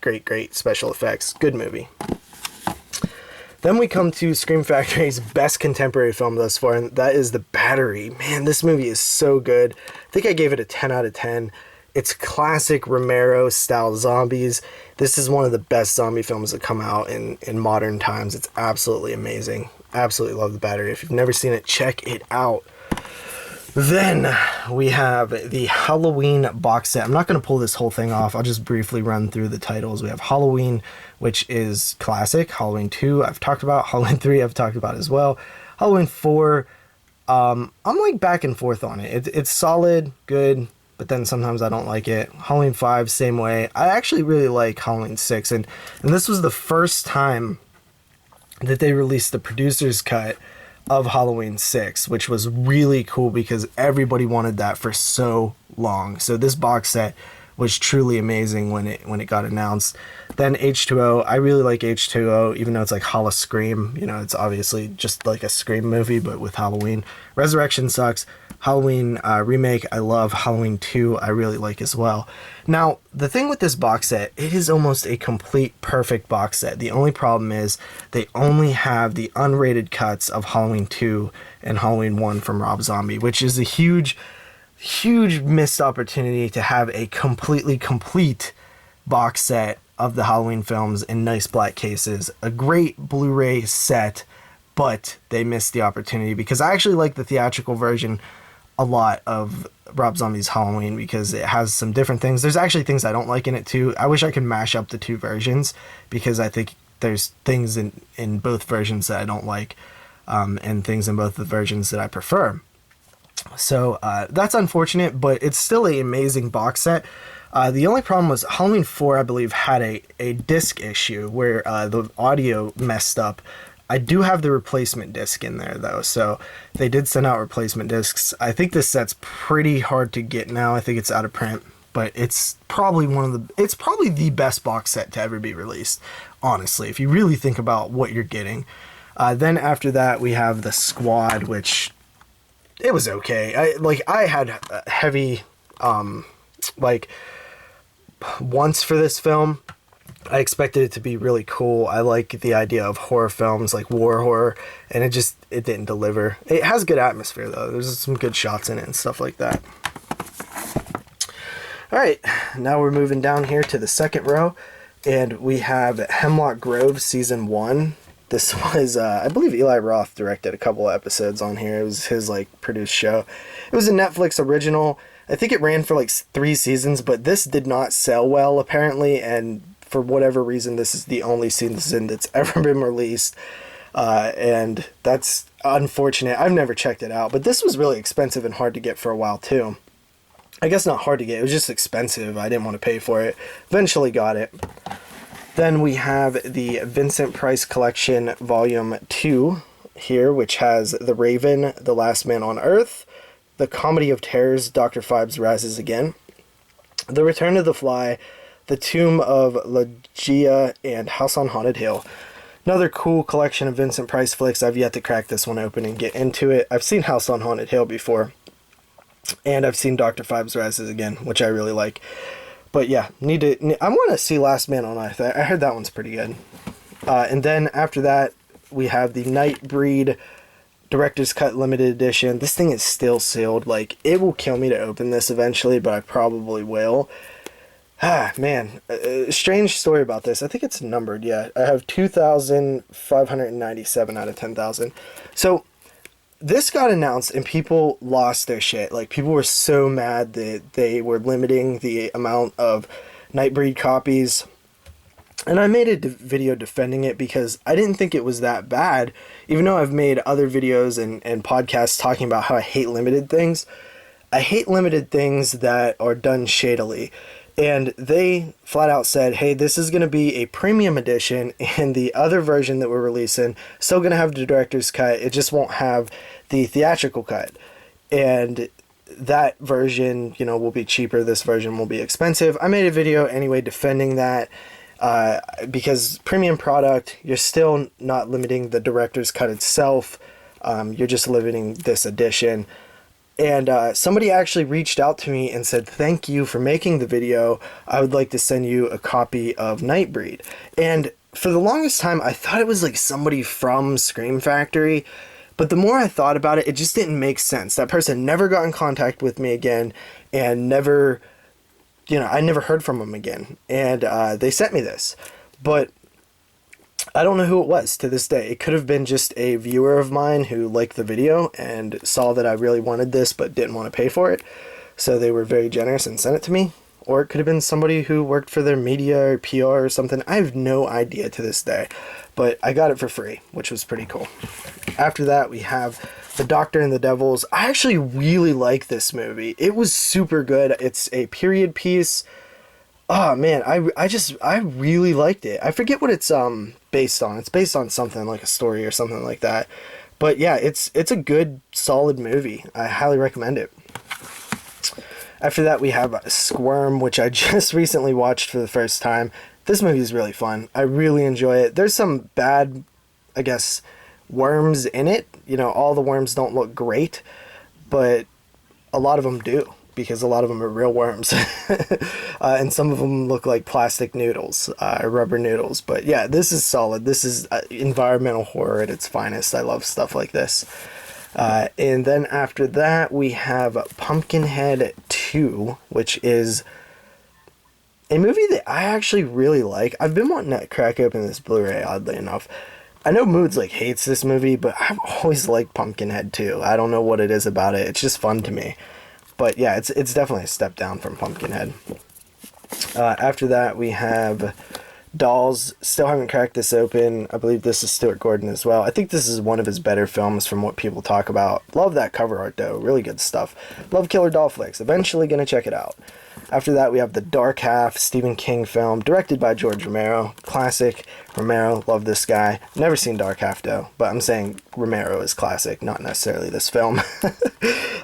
special effects. Good movie. Then we come to Scream Factory's best contemporary film thus far, and that is The Battery. Man, this movie is so good. I think I gave it a 10 out of 10. It's classic Romero-style zombies. This is one of the best zombie films that come out in modern times. It's absolutely amazing. Absolutely love The Battery. If you've never seen it, check it out. Then we have the Halloween box set. I'm not going to pull this whole thing off. I'll just briefly run through the titles. We have Halloween, which is classic. Halloween 2, I've talked about. Halloween 3, I've talked about as well. Halloween 4, I'm like back and forth on it. It's solid, good, but then sometimes I don't like it. Halloween 5, same way. I actually really like Halloween 6, and this was the first time that they released the producer's cut of Halloween 6, which was really cool because everybody wanted that for so long. So this box set was truly amazing when it got announced. Then H2O, I really like H2O, even though it's like Halla Scream. It's obviously just like a Scream movie, but with Halloween. Resurrection sucks. Halloween remake, I love. Halloween 2, I really like as well. Now, the thing with this box set, it is almost a complete perfect box set. The only problem is they only have the unrated cuts of Halloween 2 and Halloween 1 from Rob Zombie, which is a huge missed opportunity to have a completely complete box set of the Halloween films in nice black cases. A great Blu-ray set, but they missed the opportunity because I actually like the theatrical version a lot of Rob Zombie's Halloween because it has some different things. There's actually things I don't like in it too. I wish I could mash up the two versions because I think there's things in both versions that I don't like and things in both the versions that I prefer. So that's unfortunate, but it's still an amazing box set. The only problem was Halloween 4, I believe, had a disc issue where the audio messed up. I do have the replacement disc in there, though, so they did send out replacement discs. I think this set's pretty hard to get now. I think it's out of print, but it's probably it's probably the best box set to ever be released, honestly, if you really think about what you're getting. Then after that, we have The Squad, which it was okay. I had heavy, once for this film. I expected it to be really cool. I like the idea of horror films, like war horror, and it didn't deliver. It has good atmosphere though. There's some good shots in it and stuff like that. All right, now we're moving down here to the second row, and we have Hemlock Grove Season 1. This was, I believe Eli Roth directed a couple of episodes on here. It was his, like, produced show. It was a Netflix original. I think it ran for, like, 3 seasons, but this did not sell well, apparently, and for whatever reason, this is the only season that's ever been released, and that's unfortunate. I've never checked it out, but this was really expensive and hard to get for a while, too. I guess not hard to get. It was just expensive. I didn't want to pay for it. Eventually got it. Then we have the Vincent Price Collection Volume 2 here, which has The Raven, The Last Man on Earth, The Comedy of Terrors, Dr. Phibes Rises Again, The Return of the Fly, The Tomb of Ligeia, and House on Haunted Hill. Another cool collection of Vincent Price flicks. I've yet to crack this one open and get into it. I've seen House on Haunted Hill before. And I've seen Dr. Phibes Rises Again, which I really like. But yeah, I want to see Last Man on Earth. I heard that one's pretty good. And then after that, we have the Nightbreed Director's Cut Limited Edition. This thing is still sealed. Like, it will kill me to open this eventually, but I probably will. Ah, man. Strange story about this. I think it's numbered, yeah. I have 2,597 out of 10,000. So this got announced and people lost their shit. Like, people were so mad that they were limiting the amount of Nightbreed copies. And I made a video defending it because I didn't think it was that bad. Even though I've made other videos and podcasts talking about how I hate limited things. I hate limited things that are done shadily. And they flat out said, hey, this is going to be a premium edition, and the other version that we're releasing still going to have the director's cut. It just won't have the theatrical cut. And that version, you know, will be cheaper. This version will be expensive. I made a video anyway defending that because premium product, you're still not limiting the director's cut itself. You're just limiting this edition. And somebody actually reached out to me and said, thank you for making the video. I would like to send you a copy of Nightbreed. And for the longest time, I thought it was like somebody from Scream Factory. But the more I thought about it, it just didn't make sense. That person never got in contact with me again and never, you know, I never heard from them again. And they sent me this. But I don't know who it was to this day. It could have been just a viewer of mine who liked the video and saw that I really wanted this but didn't want to pay for it. So they were very generous and sent it to me. Or it could have been somebody who worked for their media or PR or something. I have no idea to this day. But I got it for free, which was pretty cool. After that, we have The Doctor and the Devils. I actually really like this movie. It was super good. It's a period piece. Oh man, I really liked it. I forget what it's based on. It's based on something like a story or something like that. But yeah, it's a good, solid movie. I highly recommend it. After that, we have Squirm, which I just recently watched for the first time. This movie is really fun. I really enjoy it. There's some bad, I guess, worms in it. You know, all the worms don't look great, but a lot of them do, because a lot of them are real worms. And some of them look like plastic noodles, rubber noodles. But yeah, this is solid. This is environmental horror at its finest. I love stuff like this. And then after that, we have Pumpkinhead 2, which is a movie that I actually really like. I've been wanting to crack open this Blu-ray, oddly enough. I know Moods like hates this movie, but I've always liked Pumpkinhead 2. I don't know what it is about it. It's just fun to me. But yeah, it's definitely a step down from Pumpkinhead. After that, we have Dolls. Still haven't cracked this open. I believe this is Stuart Gordon as well. I think this is one of his better films from what people talk about. Love that cover art, though. Really good stuff. Love Killer Doll flicks. Eventually gonna check it out. After that, we have The Dark Half, Stephen King film, directed by George Romero. Classic. Romero, love this guy. Never seen Dark Half, though, but I'm saying Romero is classic, not necessarily this film.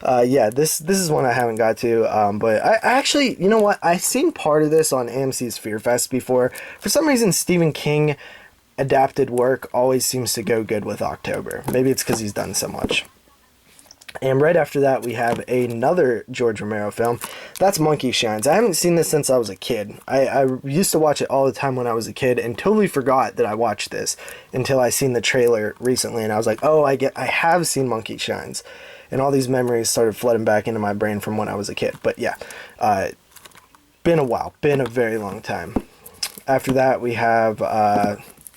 Yeah, this is one I haven't got to, but I actually, you know what? I've seen part of this on AMC's Fear Fest before. For some reason, Stephen King adapted work always seems to go good with October. Maybe it's because he's done so much. And right after that, we have another George Romero film. That's Monkey Shines. I haven't seen this since I was a kid. I used to watch it all the time when I was a kid and totally forgot that I watched this until I seen the trailer recently. And I was like, oh, I have seen Monkey Shines. And all these memories started flooding back into my brain from when I was a kid. But yeah, been a while. Been a very long time. After that, we have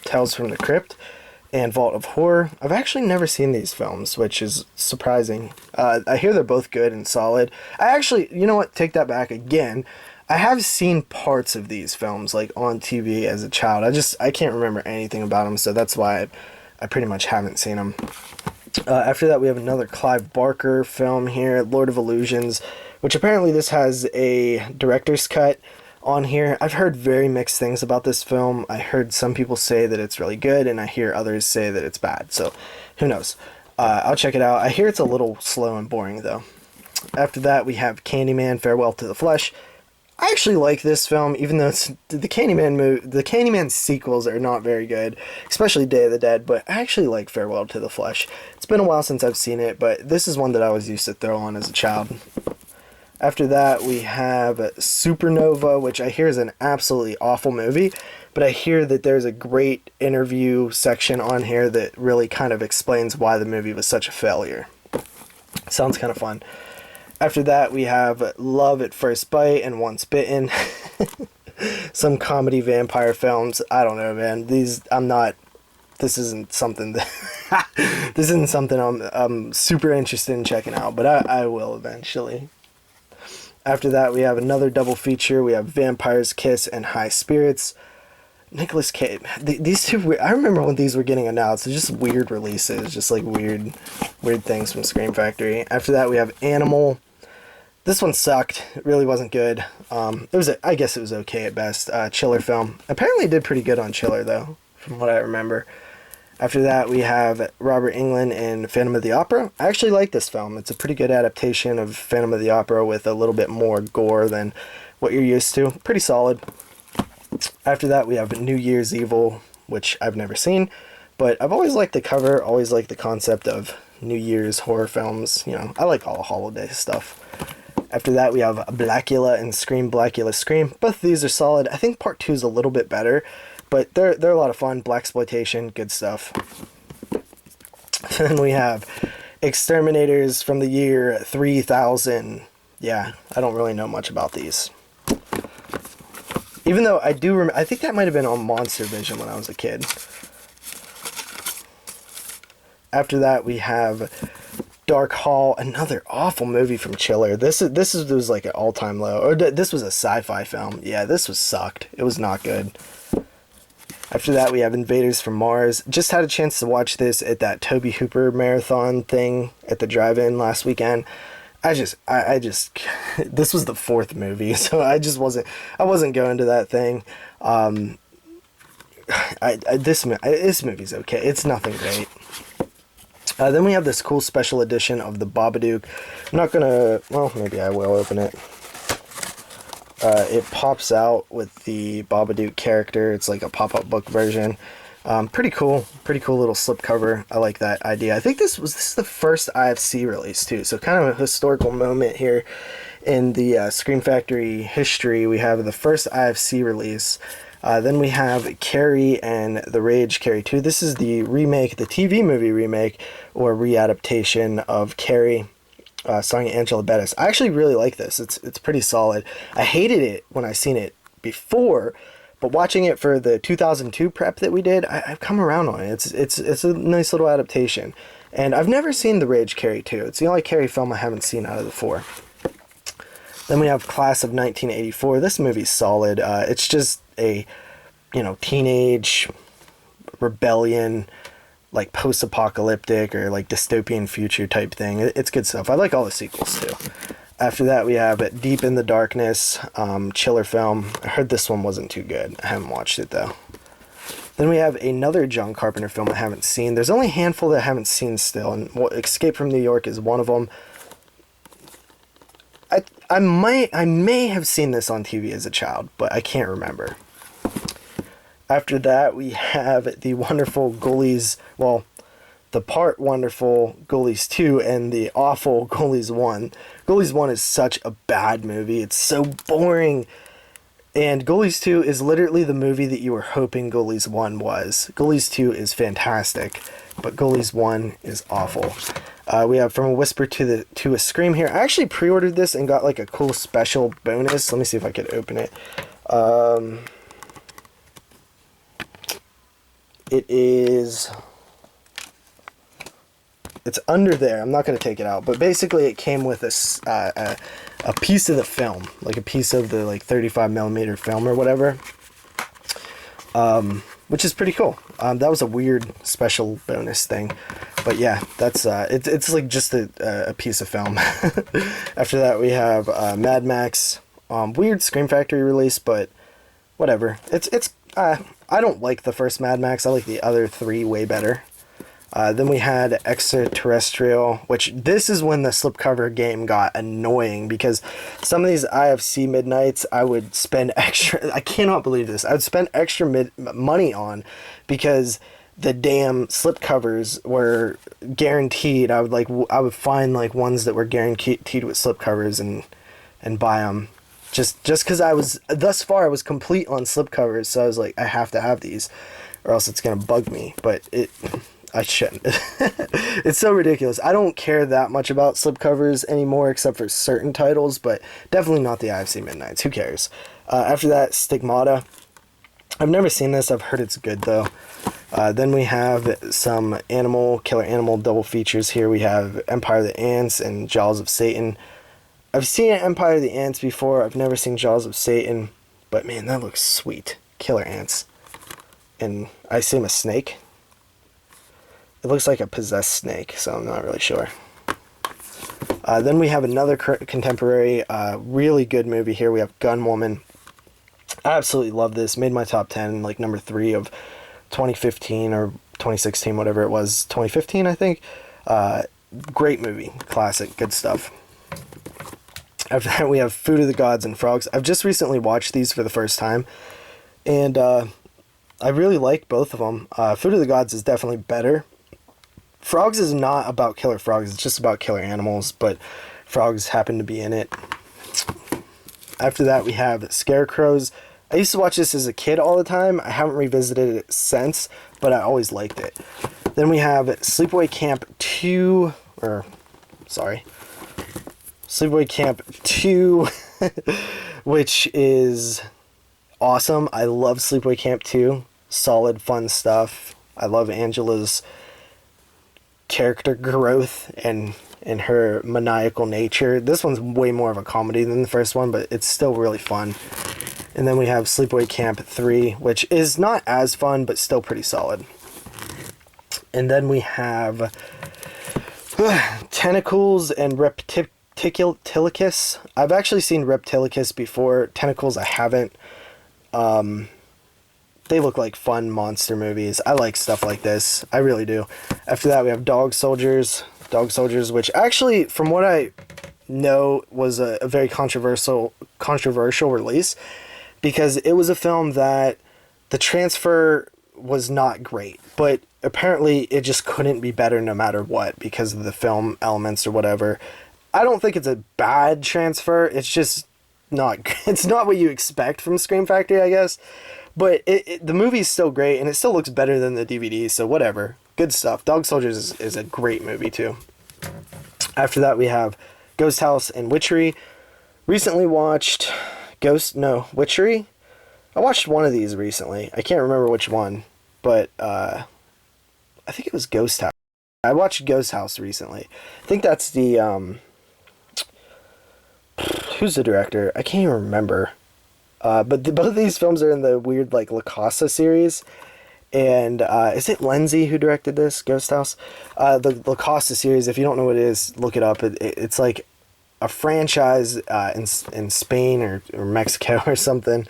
Tales from the Crypt and Vault of Horror. I've actually never seen these films, which is surprising. I hear they're both good and solid. I actually, you know what, take that back again. I have seen parts of these films, like, on TV as a child. I can't remember anything about them, so that's why I pretty much haven't seen them. After that, we have another Clive Barker film here, Lord of Illusions, which apparently this has a director's cut on here. I've heard very mixed things about this film. I heard some people say that it's really good, and I hear others say that it's bad, so who knows. I'll check it out. I hear it's a little slow and boring, though. After that, we have Candyman, Farewell to the Flesh. I actually like this film, even though it's the Candyman sequels are not very good, especially Day of the Dead, but I actually like Farewell to the Flesh. It's been a while since I've seen it, but this is one that I was used to throw on as a child. After that, we have Supernova, which I hear is an absolutely awful movie, but I hear that there's a great interview section on here that really kind of explains why the movie was such a failure. Sounds kind of fun. After that, we have Love at First Bite and Once Bitten. Some comedy vampire films. I don't know, man. This isn't something that this isn't something I'm super interested in checking out, but I will eventually. After that, we have another double feature. We have Vampire's Kiss and High Spirits. Nicolas Cage. These two, I remember when these were getting announced. They're just weird releases, just like weird things from Scream Factory. After that, we have Animal. This one sucked. It really wasn't good. I guess it was okay at best. Chiller film. Apparently, it did pretty good on Chiller though, from what I remember. After that, we have Robert Englund in Phantom of the Opera. I actually like this film. It's a pretty good adaptation of Phantom of the Opera with a little bit more gore than what you're used to. Pretty solid. After that, we have New Year's Evil, which I've never seen, but I've always liked the cover, always liked the concept of New Year's horror films. You know, I like all the holiday stuff. After that, we have Blackula and Scream, Blackula, Scream. Both of these are solid. I think part 2 is a little bit better, but they're a lot of fun. Blaxploitation, good stuff. Then we have Exterminators from the year 3000. Yeah, I don't really know much about these. Even though I do remember, I think that might have been on Monster Vision when I was a kid. After that, we have Dark Hall, another awful movie from Chiller. This was like an all-time low. Or this was a sci-fi film. Yeah, this was sucked. It was not good. After that, we have Invaders from Mars. Just had a chance to watch this at that Tobe Hooper marathon thing at the drive-in last weekend. I just this was the 4th movie, so I wasn't going to that thing. This movie's okay. It's nothing great. Then we have this cool special edition of the Babadook. I'm not gonna, well, maybe I will open it. It pops out with the Babadook character. It's like a pop-up book version. Pretty cool little slipcover. I like that idea. I think this is the first IFC release too, so kind of a historical moment here in the Scream Factory history. We have the first IFC release. Then we have Carrie and the Rage, Carrie 2. This is the remake, the TV movie remake or readaptation of Carrie, starring Angela Bettis. I actually really like this. It's pretty solid. I hated it when I seen it before, but watching it for the 2002 prep that we did, I've come around on it. It's a nice little adaptation. And I've never seen The Rage, Carrie 2. It's the only Carrie film I haven't seen out of the 4. Then we have Class of 1984. This movie's solid. It's just a, teenage rebellion, like post-apocalyptic or like dystopian future type thing. It's good stuff. I like all the sequels too. After that, we have Deep in the Darkness, Chiller film. I heard this one wasn't too good. I haven't watched it though. Then we have another John Carpenter film I haven't seen. There's only a handful that I haven't seen still, and Escape from New York is one of them. I may have seen this on TV as a child, but I can't remember. After that, we have the wonderful Ghoulies, the part wonderful Ghoulies 2 and the awful Ghoulies 1. Ghoulies 1 is such a bad movie. It's so boring. And Ghoulies 2 is literally the movie that you were hoping Ghoulies 1 was. Ghoulies 2 is fantastic, but Ghoulies 1 is awful. We have From a Whisper to a Scream here. I actually pre-ordered this and got like a cool special bonus. Let me see if I could open it. It's under there. I'm not going to take it out, but basically it came with a piece of the film, like a piece of the like 35mm film or whatever, which is pretty cool. That was a weird special bonus thing, but yeah, that's it's like just a piece of film. After that, we have Mad Max, weird Scream Factory release, but whatever. I don't like the first Mad Max. I like the other three way better. Then we had Extraterrestrial, which this is when the slipcover game got annoying, because some of these IFC Midnights I would spend extra, I cannot believe this, I would spend extra money on because the damn slipcovers were guaranteed. I would find like ones that were guaranteed with slipcovers and buy them. Just because I was, thus far I was complete on slipcovers, so I was like, I have to have these or else it's going to bug me, but I shouldn't. It's so ridiculous. I don't care that much about slipcovers anymore except for certain titles, but definitely not the IFC Midnights. Who cares? After that, Stigmata. I've never seen this. I've heard it's good, though. Then we have some killer animal double features here. We have Empire of the Ants and Jaws of Satan. I've seen Empire of the Ants before. I've never seen Jaws of Satan, but man, that looks sweet. Killer ants. And I assume a snake. It looks like a possessed snake, so I'm not really sure. Then we have another contemporary, really good movie here. We have Gun Woman. I absolutely love this. Made my top 10, like number 3 of 2015 or 2016, whatever it was. 2015, I think. Great movie. Classic. Good stuff. After that, we have Food of the Gods and Frogs. I've just recently watched these for the first time, and I really like both of them. Food of the Gods is definitely better. Frogs is not about killer frogs, it's just about killer animals, but frogs happen to be in it. After that, we have Scarecrows. I used to watch this as a kid all the time. I haven't revisited it since, but I always liked it. Then we have Sleepaway Camp 2, Sleepaway Camp 2, which is awesome. I love Sleepaway Camp 2. Solid, fun stuff. I love Angela's character growth and her maniacal nature. This one's way more of a comedy than the first one, but it's still really fun. And then we have Sleepaway Camp 3, which is not as fun, but still pretty solid. And then we have Tentacles and Reptilicus. I've actually seen Reptilicus before. Tentacles I haven't. They look like fun monster movies. I like stuff like this. I really do. After that, we have Dog Soldiers. Dog Soldiers, which actually, from what I know, was a very controversial release, because it was a film that the transfer was not great, but apparently it just couldn't be better no matter what because of the film elements or whatever. I don't think it's a bad transfer. It's just not. It's not what you expect from Scream Factory, I guess. But the movie's still great, and it still looks better than the DVD, so whatever. Good stuff. Dog Soldiers is a great movie, too. After that, we have Ghost House and Witchery. Recently watched Witchery? I watched one of these recently. I can't remember which one, but I think it was Ghost House. I watched Ghost House recently. I think that's the... who's the director? I can't even remember. But both of these films are in the weird, like, La Casa series. And is it Lenzi who directed this, Ghost House? The La Casa series, if you don't know what it is, look it up. It's like a franchise in Spain or Mexico or something,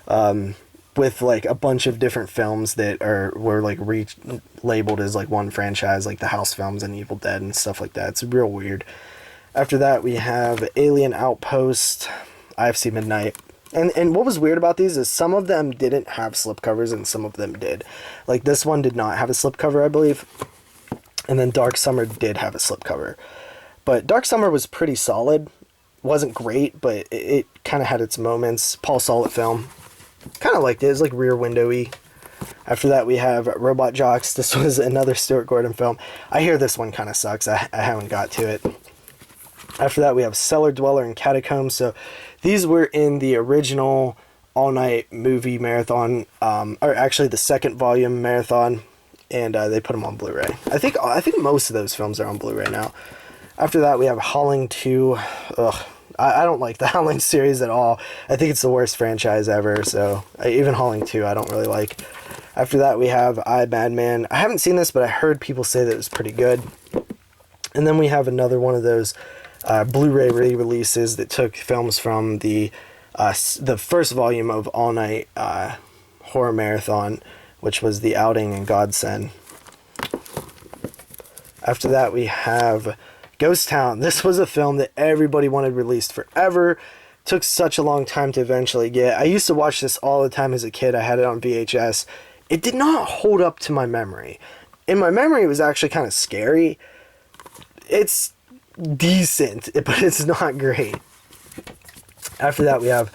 with, like, a bunch of different films that were like, labeled as, like, one franchise, like the House films and Evil Dead and stuff like that. It's real weird. After that, we have Alien Outpost, IFC Midnight. And what was weird about these is some of them didn't have slipcovers and some of them did. Like this one did not have a slipcover, I believe. And then Dark Summer did have a slipcover. But Dark Summer was pretty solid. Wasn't great, but it kind of had its moments. Paul Solid film. Kind of liked it. It was like Rear Window-y. After that, we have Robot Jocks. This was another Stuart Gordon film. I hear this one kind of sucks. I haven't got to it. After that, we have Cellar Dweller and Catacombs. So these were in the original all-night movie marathon, or actually the second volume marathon, and they put them on Blu-ray. I think most of those films are on Blu-ray now. After that, we have Howling 2. Ugh, I don't like the Howling series at all. I think it's the worst franchise ever, so even Howling 2 I don't really like. After that, we have I, Madman. I haven't seen this, but I heard people say that it was pretty good. And then we have another one of those Blu-ray re-releases that took films from the first volume of All Night Horror Marathon, which was The Outing and Godsend. After that, we have Ghost Town. This was a film that everybody wanted released forever. Took such a long time to eventually get. I used to watch this all the time as a kid. I had it on VHS. It did not hold up to my memory. In my memory, it was actually kind of scary. It's decent, but it's not great. After that, we have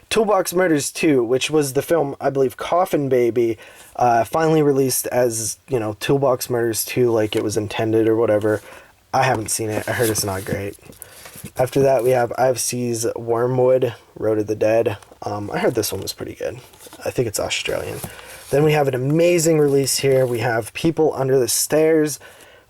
Toolbox Murders 2, which was the film, I believe, Coffin Baby, finally released as, you know, Toolbox Murders 2, like it was intended or whatever. I haven't seen it. I heard it's not great. After that, we have IFC's Wormwood, Road of the Dead. I heard this one was pretty good. I think it's Australian. Then we have an amazing release here. We have People Under the Stairs,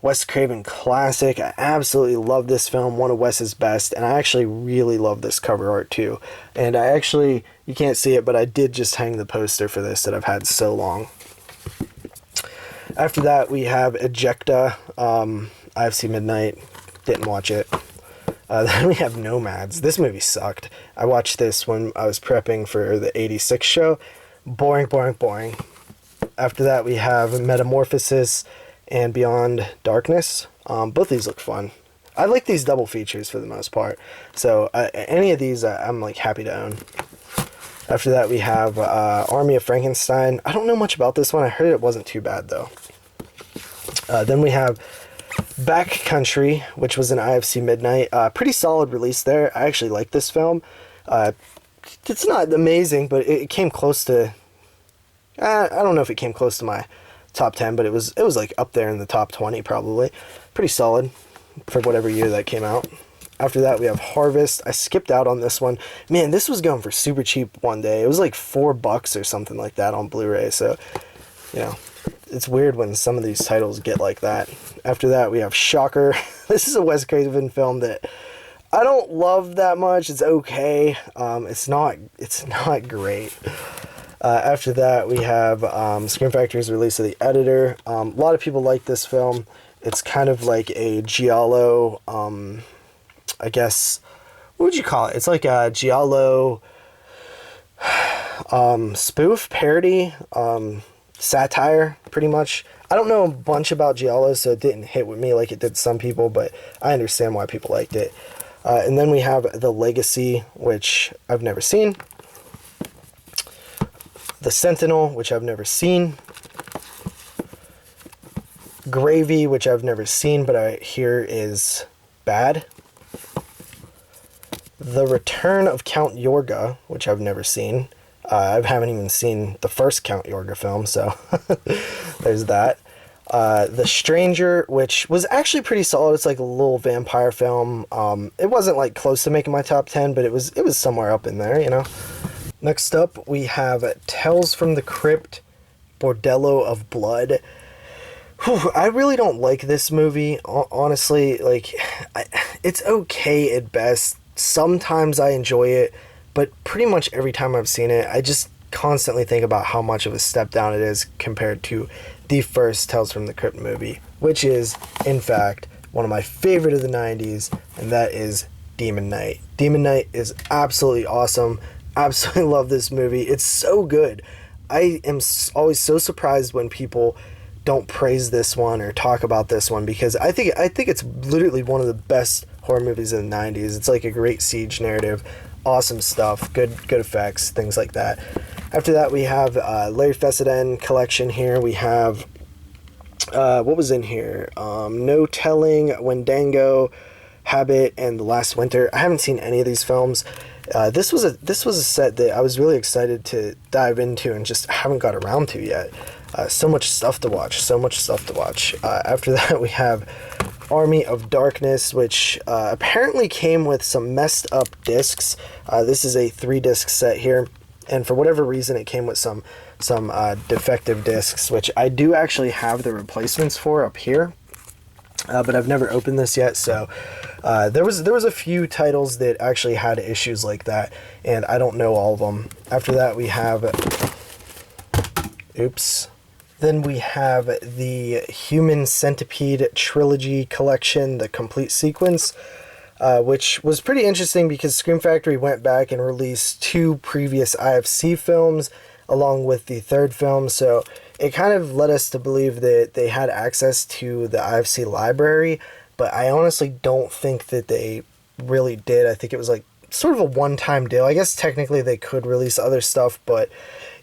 Wes Craven classic. I absolutely love this film, one of Wes's best, and I actually really love this cover art too. And I actually, you can't see it, but I did just hang the poster for this that I've had so long. After that, we have Ejecta, IFC Midnight, didn't watch it. Then we have Nomads. This movie sucked. I watched this when I was prepping for the 86 show. Boring, boring, boring. After that, we have Metamorphosis and Beyond Darkness. Both these look fun. I like these double features for the most part. So any of these I'm like happy to own. After that, we have Army of Frankenstein. I don't know much about this one. I heard it wasn't too bad though. Then we have Backcountry, which was an IFC Midnight. Pretty solid release there. I actually like this film. It's not amazing, but it came close to... I don't know if it came close to my top 10, but it was like up there in the top 20 probably. Pretty solid for whatever year that came out. After that, we have Harvest. I skipped out on this one. Man, this was going for super cheap one day. It was like $4 or something like that on Blu-ray. So, you know, it's weird when some of these titles get like that. After that, we have Shocker. This is a Wes Craven film that I don't love that much. It's okay. It's not great. After that, we have Scream Factory's release of The Editor. A lot of people like this film. It's kind of like a giallo, I guess, what would you call it? It's like a giallo spoof, parody, satire, pretty much. I don't know a bunch about giallo, so it didn't hit with me like it did some people, but I understand why people liked it. And then we have The Legacy, which I've never seen. The Sentinel, which I've never seen. Gravy, which I've never seen, but I hear is bad. The Return of Count Yorga, which I've never seen. I haven't even seen the first Count Yorga film, so there's that. The Stranger, which was actually pretty solid. It's like a little vampire film. It wasn't like close to making my top 10, but it was somewhere up in there, you know. Next up, we have Tales from the Crypt, Bordello of Blood. Whew, I really don't like this movie, honestly. Like, it's okay at best. Sometimes I enjoy it, but pretty much every time I've seen it, I just constantly think about how much of a step down it is compared to the first Tales from the Crypt movie, which is, in fact, one of my favorite of the 90s, and that is Demon Knight. Demon Knight is absolutely awesome. Absolutely love this movie. It's so good. I am always so surprised when people don't praise this one or talk about this one, because I think it's literally one of the best horror movies in the 90s. It's like a great siege narrative, awesome stuff, good effects, things like that. After that, we have Larry Fessenden collection here. We have What was in here? No Telling, Wendigo, Habit, and The Last Winter. I haven't seen any of these films. This was a set that I was really excited to dive into and just haven't got around to yet. So much stuff to watch. After that, we have Army of Darkness, which apparently came with some messed up discs. This is a 3-disc set here, and for whatever reason, it came with some defective discs, which I do actually have the replacements for up here, but I've never opened this yet. So there was a few titles that actually had issues like that, and I don't know all of them. After that, we have Then we have the Human Centipede Trilogy Collection, the complete sequence, which was pretty interesting because Scream Factory went back and released 2 previous IFC films along with the 3rd film, so it kind of led us to believe that they had access to the IFC library, but I honestly don't think that they really did. I think it was like sort of a one-time deal. I guess technically they could release other stuff, but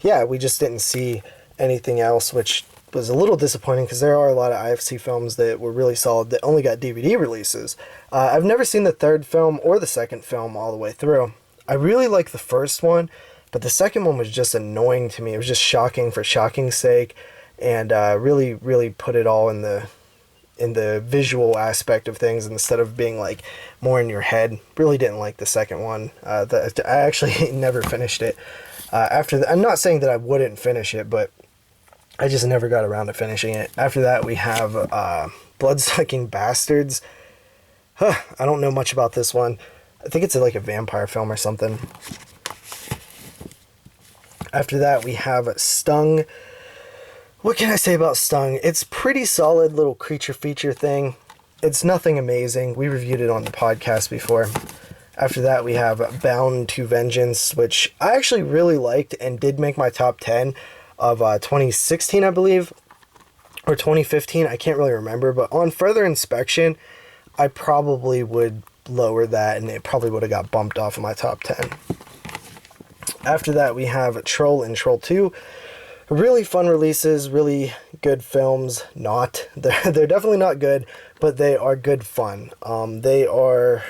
yeah, we just didn't see anything else, which was a little disappointing because there are a lot of IFC films that were really solid that only got DVD releases. I've never seen the 3rd film or the 2nd film all the way through. I really like the first one, but the second one was just annoying to me. It was just shocking for shocking's sake, and really put it all in the visual aspect of things instead of being like more in your head. Really didn't like the second one. I actually never finished it. After that, I'm not saying that I wouldn't finish it, but I just never got around to finishing it. After that, we have Bloodsucking Bastards. I don't know much about this one. I think it's like a vampire film or something. After that, we have Stung. What can I say about Stung? It's pretty solid little creature feature thing. It's nothing amazing. We reviewed it on the podcast before. After that, we have Bound to Vengeance, which I actually really liked and did make my top 10 of 2016, I believe, or 2015. I can't really remember, but on further inspection, I probably would lower that, and it probably would have got bumped off of my top 10. After that, we have Troll and Troll 2. Really fun releases, really good films. They're definitely not good, but they are good fun. They are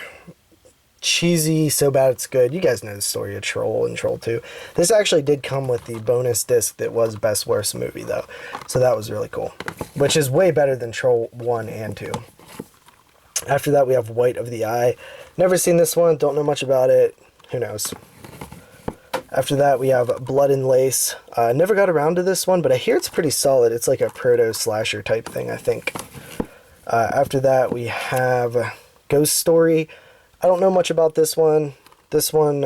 cheesy, so bad it's good. You guys know the story of Troll and Troll 2. This actually did come with the bonus disc that was Best Worst Movie, though. So that was really cool, which is way better than Troll 1 and 2. After that, we have White of the Eye. Never seen this one, don't know much about it. Who knows? After that, we have Blood and Lace. Never got around to this one, but I hear it's pretty solid. It's like a proto-slasher type thing, I think. After that, we have Ghost Story. I don't know much about this one. This one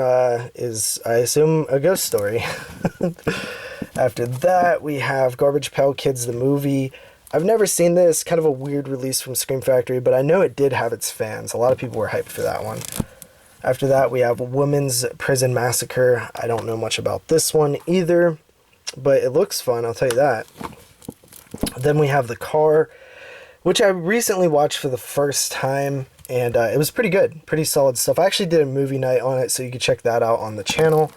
is, I assume, a ghost story. After that, we have Garbage Pail Kids, the movie. I've never seen this. Kind of a weird release from Scream Factory, but I know it did have its fans. A lot of people were hyped for that one. After that, we have Women's Prison Massacre. I don't know much about this one either, but it looks fun, I'll tell you that. Then we have The Car, which I recently watched for the first time, and it was pretty good, pretty solid stuff. I actually did a movie night on it, so you can check that out on the channel.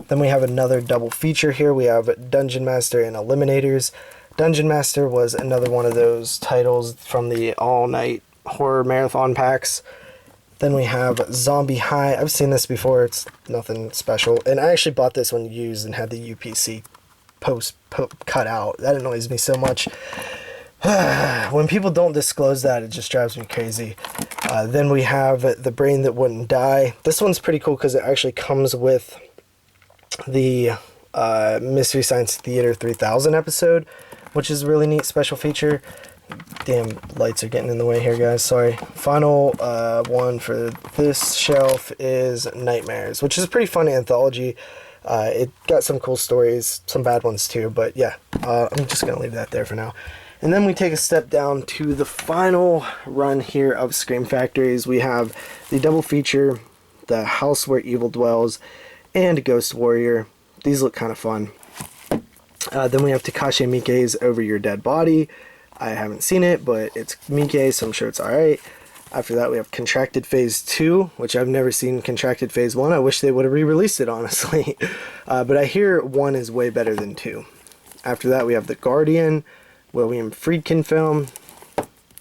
Then we have another double feature here. We have Dungeon Master and Eliminators. Dungeon Master was another one of those titles from the all-night horror marathon packs. Then we have Zombie High. I've seen this before. It's nothing special. And I actually bought this one used and had the UPC post cut out. That annoys me so much. When people don't disclose that, it just drives me crazy. Then we have The Brain That Wouldn't Die. This one's pretty cool because it actually comes with the Mystery Science Theater 3000 episode, which is a really neat special feature. Damn, lights are getting in the way here, guys. Sorry. Final one for this shelf is Nightmares, which is a pretty fun anthology. It got some cool stories, some bad ones too, but yeah, I'm just going to leave that there for now. And then we take a step down to the final run here of Scream Factories. We have the double feature, The House Where Evil Dwells, and Ghost Warrior. These look kind of fun. Then we have Takashi Miike's Over Your Dead Body. I haven't seen it, but it's Miike, so I'm sure it's alright. After that, we have Contracted Phase 2, which I've never seen Contracted Phase 1. I wish they would have re-released it, honestly. But I hear 1 is way better than 2. After that, we have The Guardian, William Friedkin film.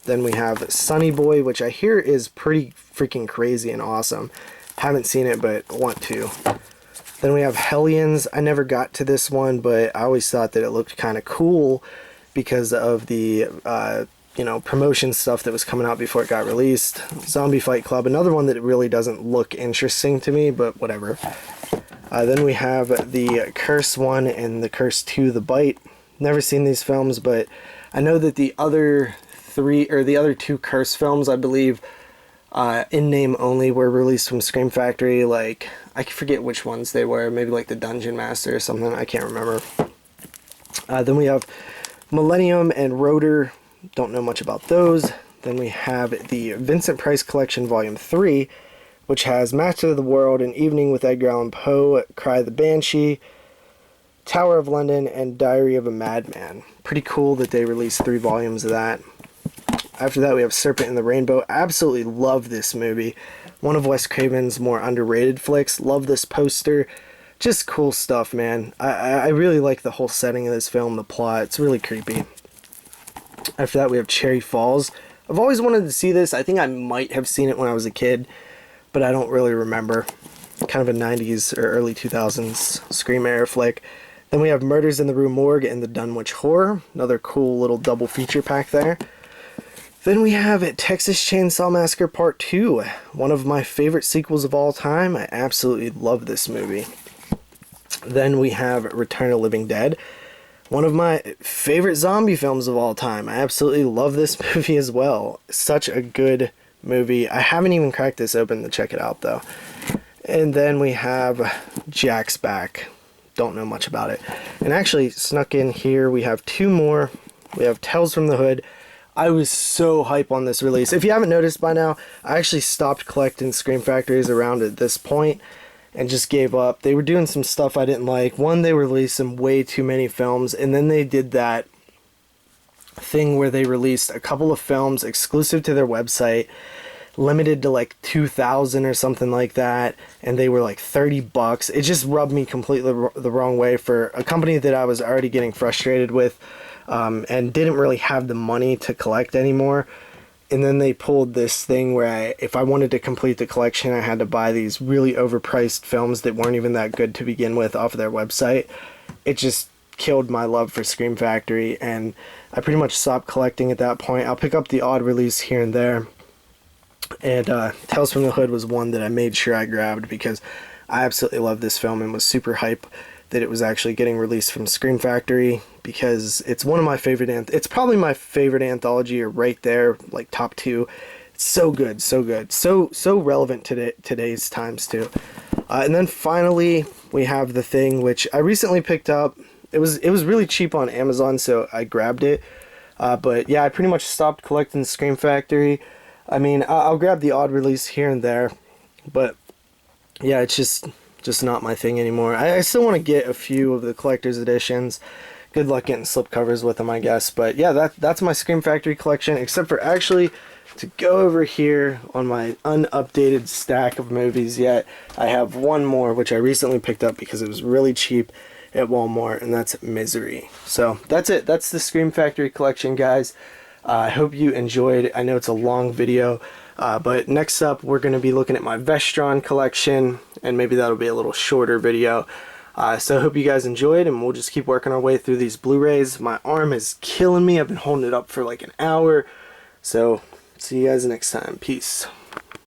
Then we have Sonny Boy, which I hear is pretty freaking crazy and awesome. Haven't seen it, but want to. Then we have Hellions. I never got to this one, but I always thought that it looked kind of cool because of the you know, promotion stuff that was coming out before it got released. Zombie Fight Club, another one that really doesn't look interesting to me, but whatever. Then we have the Curse 1 and the Curse 2, The Bite. Never seen these films, but I know that the other two Curse films, I believe, in name only, were released from Scream Factory. Like, I forget which ones they were, maybe like the Dungeon Master or something, I can't remember. Then we have Millennium and Rotor. Don't know much about those. Then we have the Vincent Price Collection Volume 3, which has Master of the World, An Evening with Edgar Allan Poe, Cry the Banshee, Tower of London, and Diary of a Madman. Pretty cool that they released 3 volumes of that. After that, we have Serpent in the Rainbow. Absolutely love this movie. One of Wes Craven's more underrated flicks. Love this poster. Just cool stuff, man. I really like the whole setting of this film, the plot. It's really creepy. After that, we have Cherry Falls. I've always wanted to see this. I think I might have seen it when I was a kid, but I don't really remember. Kind of a 90s or early 2000s Scream era flick. Then we have Murders in the Rue Morgue and the Dunwich Horror. Another cool little double feature pack there. Then we have Texas Chainsaw Massacre Part 2. One of my favorite sequels of all time. I absolutely love this movie. Then we have Return of the Living Dead. One of my favorite zombie films of all time. I absolutely love this movie as well. Such a good movie. I haven't even cracked this open to check it out though. And then we have Jack's Back. Don't know much about it. And actually snuck in here, we have 2 more. We have Tales from the Hood. I was so hype on this release. If you haven't noticed by now, I actually stopped collecting Scream Factories around at this point and just gave up. They were doing some stuff I didn't like. One, they released some way too many films, and then they did that thing where they released a couple of films exclusive to their website, limited to like 2,000 or something like that, and they were like $30. It just rubbed me completely the wrong way for a company that I was already getting frustrated with, and didn't really have the money to collect anymore. And then they pulled this thing where if I wanted to complete the collection, I had to buy these really overpriced films that weren't even that good to begin with off of their website. It just killed my love for Scream Factory, and I pretty much stopped collecting at that point. I'll pick up the odd release here and there. And Tales from the Hood was one that I made sure I grabbed because I absolutely love this film and was super hype that it was actually getting released from Scream Factory, because it's one of my favorite, it's probably my favorite anthology, or right there, like top 2. It's so good, so good, so relevant to today's times too. And then finally we have The Thing, which I recently picked up. It was really cheap on Amazon, so I grabbed it. But yeah, I pretty much stopped collecting Scream Factory. I mean, I'll grab the odd release here and there, but yeah, it's just not my thing anymore. I still want to get a few of the collector's editions. Good luck getting slipcovers with them, I guess. But yeah, that's my Scream Factory collection, except for actually to go over here on my unupdated stack of movies yet. I have one more, which I recently picked up because it was really cheap at Walmart, and that's Misery. So that's it. That's the Scream Factory collection, guys. I hope you enjoyed. I know it's a long video, but next up we're going to be looking at my Vestron collection, and maybe that'll be a little shorter video. So I hope you guys enjoyed, and we'll just keep working our way through these Blu-rays. My arm is killing me. I've been holding it up for like an hour. So see you guys next time. Peace.